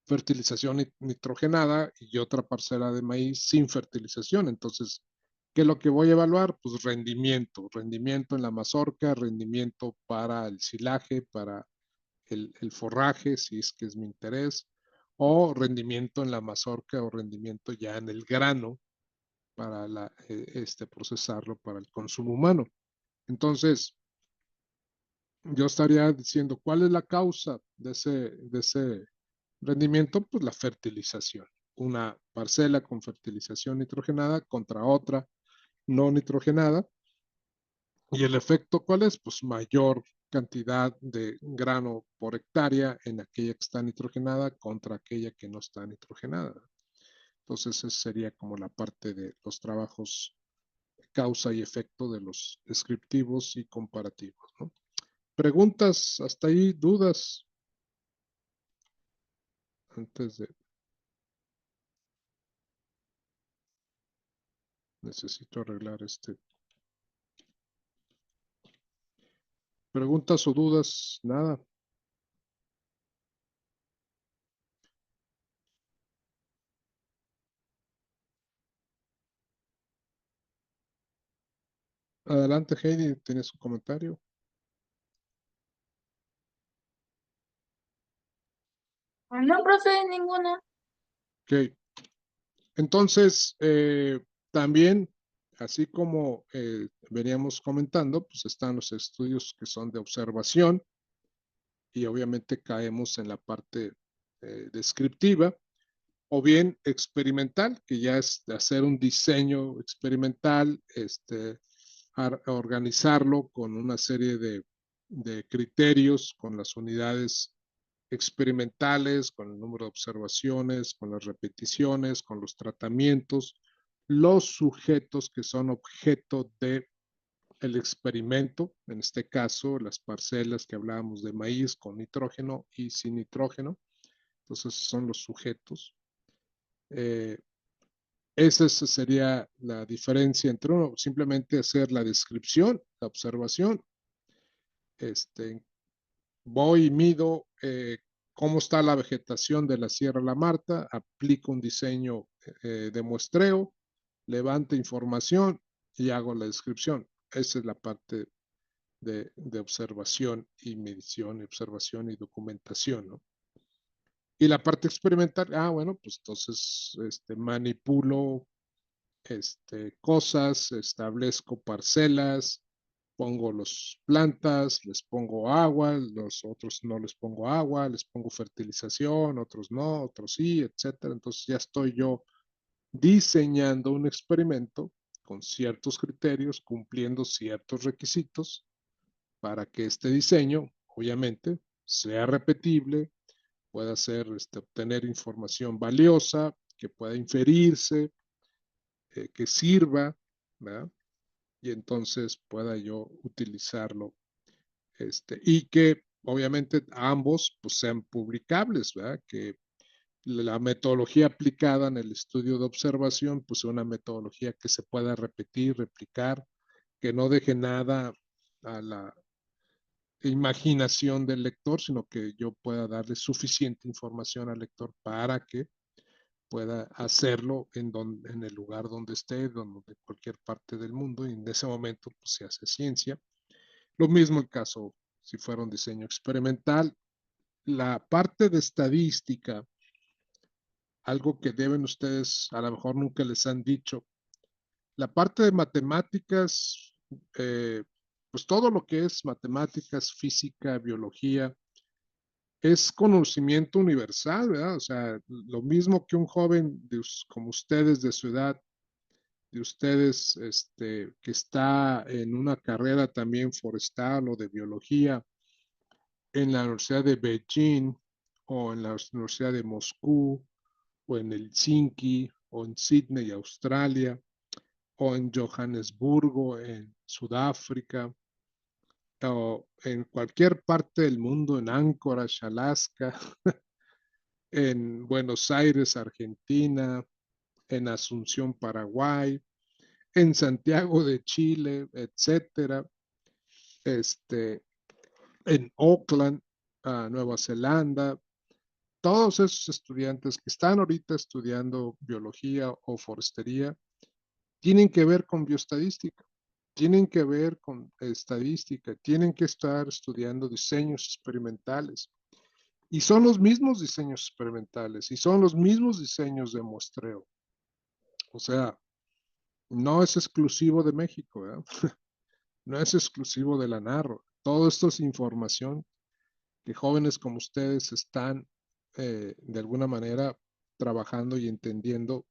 fertilización nitrogenada y otra parcela de maíz sin fertilización. Entonces, ¿qué es lo que voy a evaluar? Pues rendimiento en la mazorca, rendimiento para el silaje, para el forraje, si es que es mi interés, o rendimiento en la mazorca, o rendimiento ya en el grano para procesarlo para el consumo humano. Entonces, yo estaría diciendo, ¿cuál es la causa de ese rendimiento? Pues la fertilización. Una parcela con fertilización nitrogenada contra otra no nitrogenada. ¿Y el efecto cuál es? Pues mayor cantidad de grano por hectárea en aquella que está nitrogenada contra aquella que no está nitrogenada. Entonces, esa sería como la parte de los trabajos causa y efecto de los descriptivos y comparativos, ¿no? ¿Preguntas hasta ahí? ¿Dudas? Antes de... Necesito arreglar este. ¿Preguntas o dudas? Nada. Adelante, Heidi, ¿tienes un comentario? No, profe, ninguna. Ok. Entonces, también, así como veníamos comentando, pues están los estudios que son de observación y obviamente caemos en la parte descriptiva o bien experimental, que ya es de hacer un diseño experimental, organizarlo con una serie de criterios, con las unidades experimentales, con el número de observaciones, con las repeticiones, con los tratamientos, los sujetos que son objeto de el experimento, en este caso las parcelas que hablábamos de maíz con nitrógeno y sin nitrógeno, entonces son los sujetos. Esa sería la diferencia entre uno, simplemente hacer la descripción, la observación. Voy y mido cómo está la vegetación de la Sierra La Marta, aplico un diseño de muestreo, levanto información y hago la descripción. Esa es la parte de observación y medición, observación y documentación, ¿no? Y la parte experimental, bueno, pues entonces manipulo cosas, establezco parcelas, pongo las plantas, les pongo agua, los otros no les pongo agua, les pongo fertilización, otros no, otros sí, etcétera. Entonces ya estoy yo diseñando un experimento con ciertos criterios, cumpliendo ciertos requisitos para que este diseño, obviamente, sea repetible, pueda ser, obtener información valiosa, que pueda inferirse, que sirva, ¿verdad? Y entonces pueda yo utilizarlo, y que obviamente ambos pues sean publicables, ¿verdad? Que la metodología aplicada en el estudio de observación pues sea una metodología que se pueda repetir, replicar, que no deje nada a la imaginación del lector, sino que yo pueda darle suficiente información al lector para que pueda hacerlo en el lugar donde esté, donde cualquier parte del mundo, y en ese momento pues, se hace ciencia. Lo mismo el caso si fuera un diseño experimental. La parte de estadística, algo que deben ustedes, a lo mejor nunca les han dicho, la parte de matemáticas, pues todo lo que es matemáticas, física, biología, es conocimiento universal, ¿verdad? O sea, lo mismo que un joven como ustedes de su edad, de ustedes, que está en una carrera también forestal o de biología en la Universidad de Beijing o en la Universidad de Moscú o en Helsinki o en Sydney, Australia o en Johannesburgo, en Sudáfrica o en cualquier parte del mundo, en Anchorage, Alaska, en Buenos Aires, Argentina, en Asunción, Paraguay, en Santiago de Chile, etcétera, en Auckland, Nueva Zelanda. Todos esos estudiantes que están ahorita estudiando biología o forestería tienen que ver con bioestadística, tienen que ver con estadística, tienen que estar estudiando diseños experimentales. Y son los mismos diseños experimentales y son los mismos diseños de muestreo. O sea, no es exclusivo de México, ¿verdad? No es exclusivo de la Narro. Todo esto es información que jóvenes como ustedes están de alguna manera trabajando y entendiendo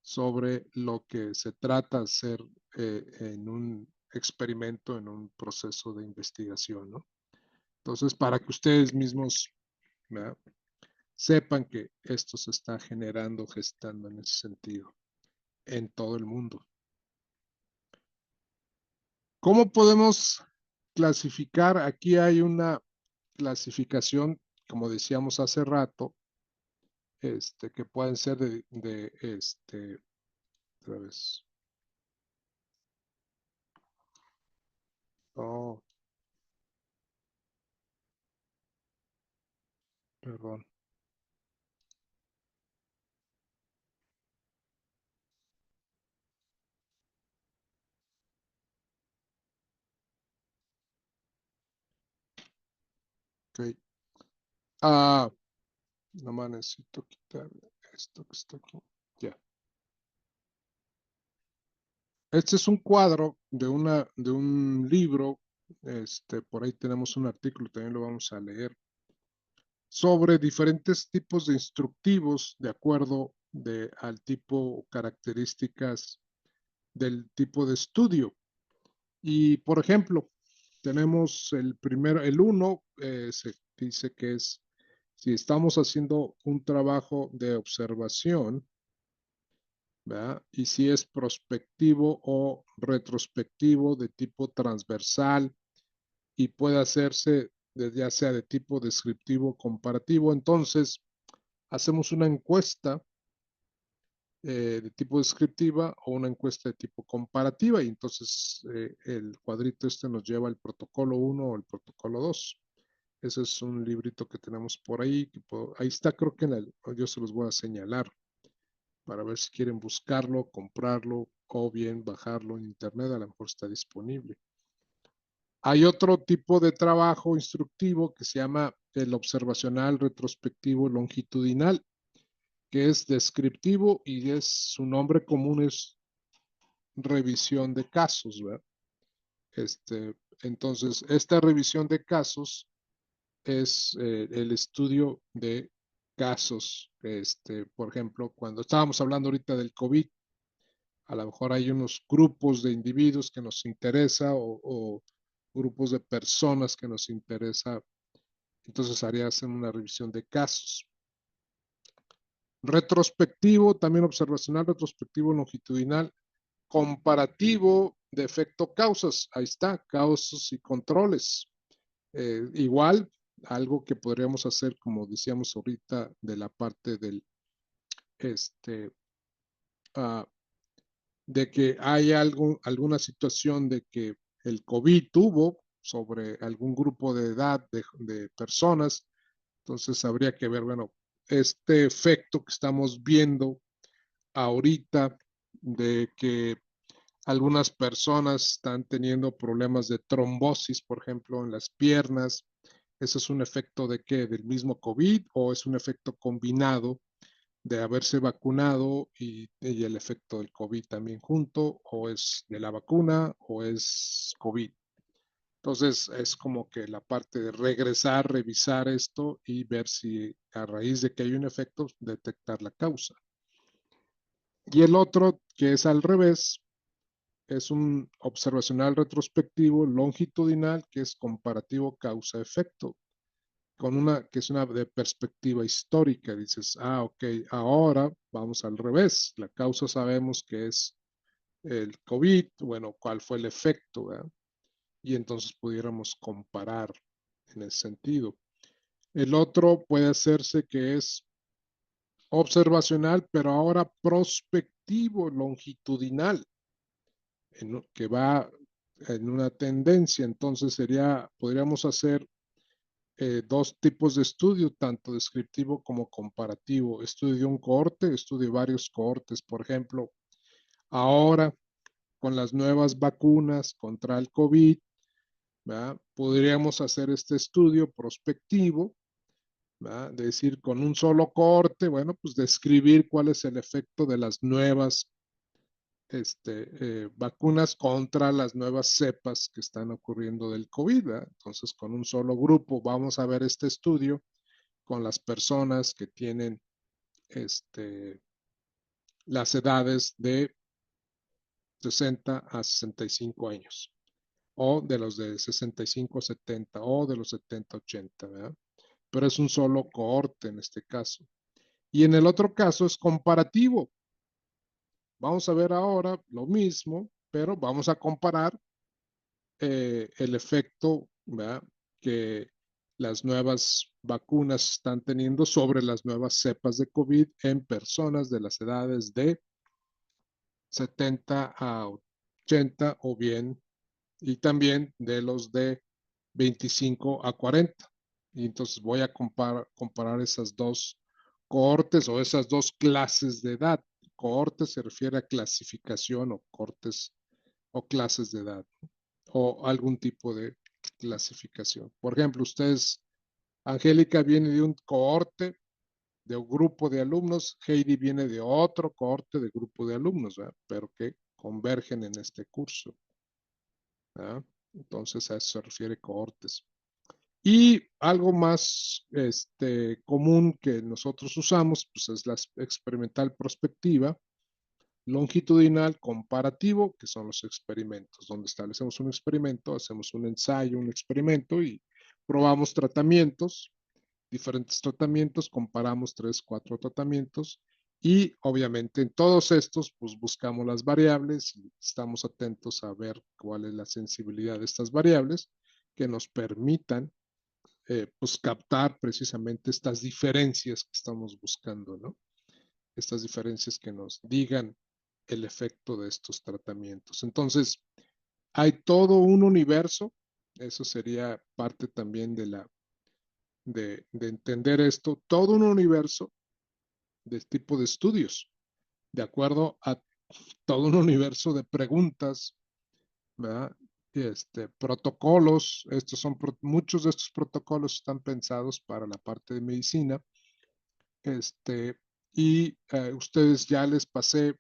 sobre lo que se trata hacer en un experimento, en un proceso de investigación, ¿no? Entonces, para que ustedes mismos, ¿verdad?, sepan que esto se está generando, gestando en ese sentido, en todo el mundo. ¿Cómo podemos clasificar? Aquí hay una clasificación, como decíamos hace rato, que pueden ser otra vez. Oh, perdón. Ok. Nomás necesito quitar esto que está aquí. Ya. Este es un cuadro de un libro. Por ahí tenemos un artículo, también lo vamos a leer, sobre diferentes tipos de instructivos de acuerdo al tipo, características del tipo de estudio. Y, por ejemplo, tenemos el uno, se dice que es si estamos haciendo un trabajo de observación, ¿verdad?, y si es prospectivo o retrospectivo de tipo transversal y puede hacerse ya sea de tipo descriptivo o comparativo. Entonces, hacemos una encuesta de tipo descriptiva o una encuesta de tipo comparativa, y entonces el cuadrito nos lleva al protocolo 1 o el protocolo 2. Ese es un librito que tenemos por ahí. Ahí está, creo que yo se los voy a señalar para ver si quieren buscarlo, comprarlo o bien bajarlo en internet. A lo mejor está disponible. Hay otro tipo de trabajo instructivo que se llama el observacional retrospectivo longitudinal, que es descriptivo y su nombre común es revisión de casos, ¿verdad? Entonces, esta revisión de casos es el estudio de casos. Por ejemplo, cuando estábamos hablando ahorita del COVID, a lo mejor hay unos grupos de individuos que nos interesa o grupos de personas que nos interesa. Entonces harías una revisión de casos. Retrospectivo, también observacional, retrospectivo longitudinal, comparativo de efecto causas. Ahí está, causas y controles. Igual, algo que podríamos hacer, como decíamos ahorita, de la parte del, de que hay alguna situación de que el COVID tuvo sobre algún grupo de edad de personas. Entonces habría que ver, bueno, este efecto que estamos viendo ahorita de que algunas personas están teniendo problemas de trombosis, por ejemplo, en las piernas. ¿Eso es un efecto de qué? ¿Del mismo COVID o es un efecto combinado de haberse vacunado y el efecto del COVID también junto? ¿O es de la vacuna o es COVID? Entonces es como que la parte de regresar, revisar esto y ver si a raíz de que hay un efecto, detectar la causa. Y el otro, que es al revés, es un observacional retrospectivo longitudinal, que es comparativo causa-efecto, que es una de perspectiva histórica. Dices, ok, ahora vamos al revés. La causa sabemos que es el COVID. Bueno, ¿cuál fue el efecto? ¿Verdad? Y entonces pudiéramos comparar en ese sentido. El otro puede hacerse que es observacional, pero ahora prospectivo longitudinal, que va en una tendencia. Entonces podríamos hacer dos tipos de estudio, tanto descriptivo como comparativo. Estudio de un cohorte, estudio de varios cohortes. Por ejemplo, ahora con las nuevas vacunas contra el COVID, ¿verdad?, podríamos hacer este estudio prospectivo, ¿verdad?, decir con un solo cohorte, bueno, pues describir cuál es el efecto de las nuevas vacunas contra las nuevas cepas que están ocurriendo del COVID, ¿verdad? Entonces, con un solo grupo vamos a ver este estudio con las personas que tienen las edades de 60 a 65 años. o de los de 65-70 o de los 70-80, ¿verdad? Pero es un solo cohorte en este caso. Y en el otro caso es comparativo. Vamos a ver ahora lo mismo, pero vamos a comparar el efecto, ¿verdad?, que las nuevas vacunas están teniendo sobre las nuevas cepas de COVID en personas de las edades de 70 a 80 o bien, y también de los de 25 a 40. Y entonces voy a comparar esas dos cohortes o esas dos clases de edad. Cohorte se refiere a clasificación o cortes o clases de edad o algún tipo de clasificación. Por ejemplo, ustedes, Angélica viene de un cohorte, de un grupo de alumnos, Heidi viene de otro cohorte de grupo de alumnos, ¿verdad?, pero que convergen en este curso, ¿verdad? Entonces a eso se refiere cohortes. Y algo más común que nosotros usamos, pues es la experimental prospectiva, longitudinal comparativo, que son los experimentos, donde establecemos un experimento, hacemos un ensayo, un experimento y probamos tratamientos, diferentes tratamientos, comparamos 3, 4 tratamientos y obviamente en todos estos pues buscamos las variables y estamos atentos a ver cuál es la sensibilidad de estas variables que nos permitan pues captar precisamente estas diferencias que estamos buscando, ¿no? Estas diferencias que nos digan el efecto de estos tratamientos. Entonces, hay todo un universo, eso sería parte también de entender esto, todo un universo de tipo de estudios, de acuerdo a todo un universo de preguntas, ¿verdad? Protocolos, muchos de estos protocolos están pensados para la parte de medicina, y ustedes ya les pasé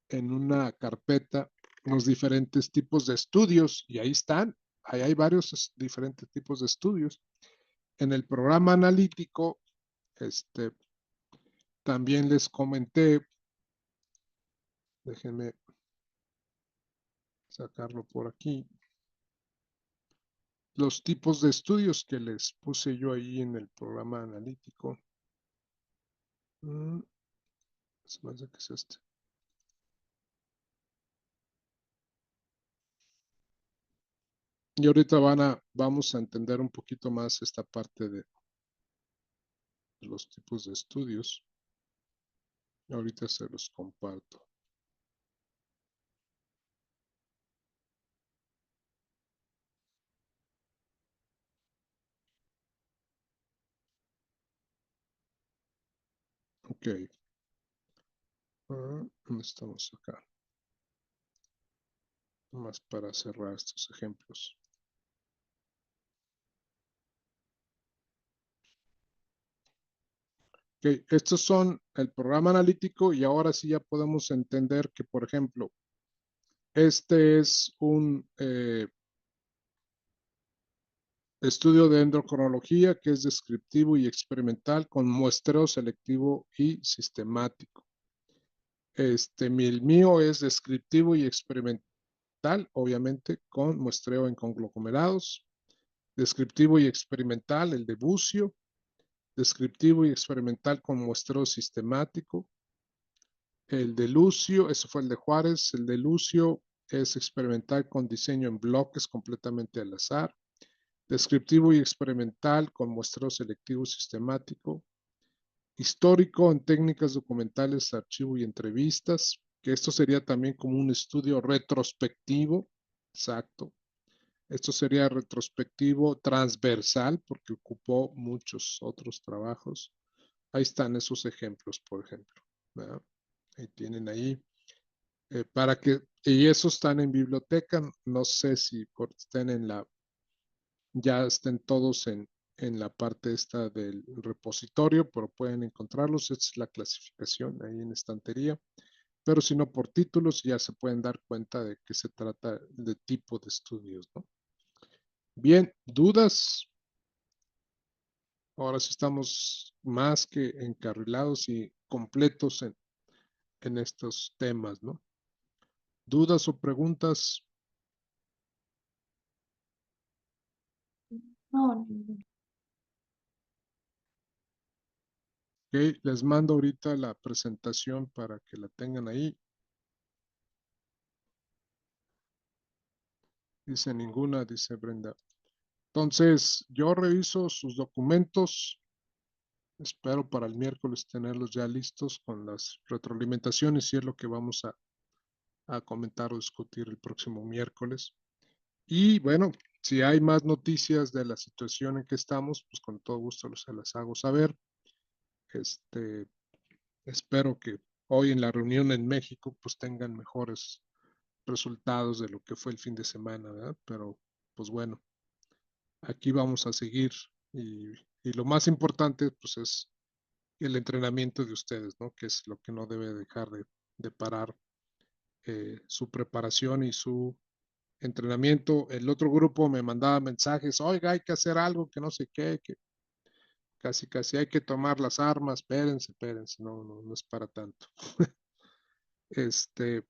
en una carpeta los diferentes tipos de estudios y ahí están, ahí hay varios diferentes tipos de estudios. En el programa analítico, también les comenté, déjenme sacarlo por aquí, los tipos de estudios que les puse yo ahí en el programa analítico. Se me hace que es este. Y ahorita vamos a entender un poquito más esta parte de los tipos de estudios. Ahorita se los comparto. Ok. Estamos acá. Más para cerrar estos ejemplos. Ok, estos son el programa analítico y ahora sí ya podemos entender que, por ejemplo, este es un estudio de endocrinología que es descriptivo y experimental con muestreo selectivo y sistemático. El mío es descriptivo y experimental, obviamente, con muestreo en conglomerados. Descriptivo y experimental, el de Bucio. Descriptivo y experimental con muestreo sistemático. El de Lucio, eso fue el de Juárez. El de Lucio es experimental con diseño en bloques completamente al azar. Descriptivo y experimental con muestreo selectivo sistemático. Histórico en técnicas documentales, archivo y entrevistas, que esto sería también como un estudio retrospectivo, exacto. Esto sería retrospectivo transversal porque ocupó muchos otros trabajos. Ahí están esos ejemplos, por ejemplo, ¿verdad? Ahí tienen ahí. Y esos están en biblioteca, no sé si estén ya estén todos en la parte esta del repositorio, pero pueden encontrarlos. Esta es la clasificación ahí en estantería. Pero si no por títulos, ya se pueden dar cuenta de que se trata de tipo de estudios, ¿no? Bien, ¿dudas? Ahora sí estamos más que encarrilados y completos en estos temas, ¿no? ¿Dudas o preguntas? No, Ok, les mando ahorita la presentación para que la tengan ahí. Dice ninguna, dice Brenda. Entonces, yo reviso sus documentos. Espero para el miércoles tenerlos ya listos con las retroalimentaciones y es lo que vamos a comentar o discutir el próximo miércoles. Y bueno, si hay más noticias de la situación en que estamos, pues con todo gusto se las hago saber. Espero que hoy en la reunión en México pues tengan mejores resultados de lo que fue el fin de semana, ¿verdad? Pero pues bueno, aquí vamos a seguir y lo más importante pues es el entrenamiento de ustedes, ¿no? Que es lo que no debe dejar de parar su preparación y su entrenamiento. El otro grupo me mandaba mensajes, oiga, hay que hacer algo, que no sé qué, que casi hay que tomar las armas, espérense, no es para tanto. Este,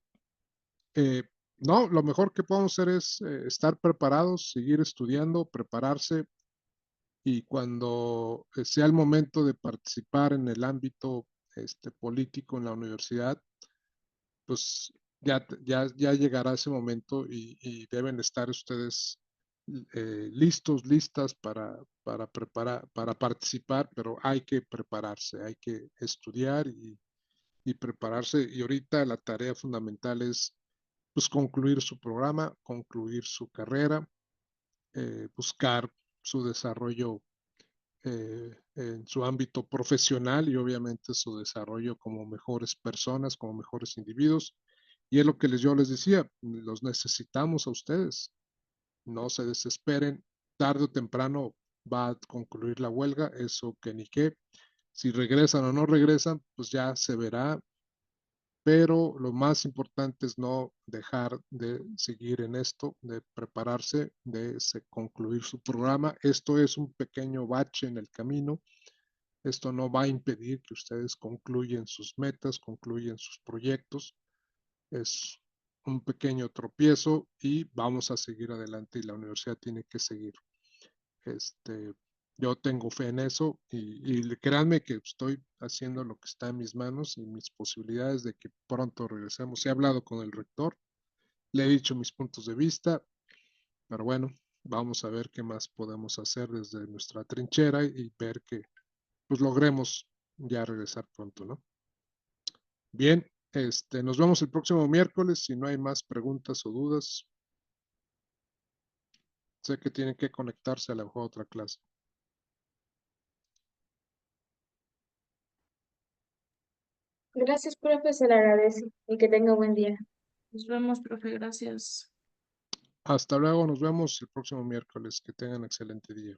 no, lo mejor que podemos hacer es estar preparados, seguir estudiando, prepararse y cuando sea el momento de participar en el ámbito político en la universidad, pues ya llegará ese momento y deben estar ustedes listas para participar, pero hay que prepararse, hay que estudiar y prepararse. Y ahorita la tarea fundamental es pues concluir su programa, concluir su carrera, buscar su desarrollo en su ámbito profesional y obviamente su desarrollo como mejores personas, como mejores individuos. Y es lo que yo les decía, los necesitamos a ustedes. No se desesperen, tarde o temprano va a concluir la huelga, eso que ni qué. Si regresan o no regresan, pues ya se verá, pero lo más importante es no dejar de seguir en esto, de prepararse, de concluir su programa. Esto es un pequeño bache en el camino. Esto no va a impedir que ustedes concluyan sus metas, concluyan sus proyectos. Es un pequeño tropiezo y vamos a seguir adelante y la universidad tiene que seguir. Yo tengo fe en eso y créanme que estoy haciendo lo que está en mis manos y mis posibilidades de que pronto regresemos. He hablado con el rector, le he dicho mis puntos de vista, pero bueno, vamos a ver qué más podemos hacer desde nuestra trinchera y ver que pues logremos ya regresar pronto, ¿no? Bien, nos vemos el próximo miércoles si no hay más preguntas o dudas. Sé que tienen que conectarse a la otra clase. Gracias, profe, se le agradece y que tenga buen día. nos vemos, profe, gracias. Hasta luego, nos vemos el próximo miércoles. Que tengan excelente día.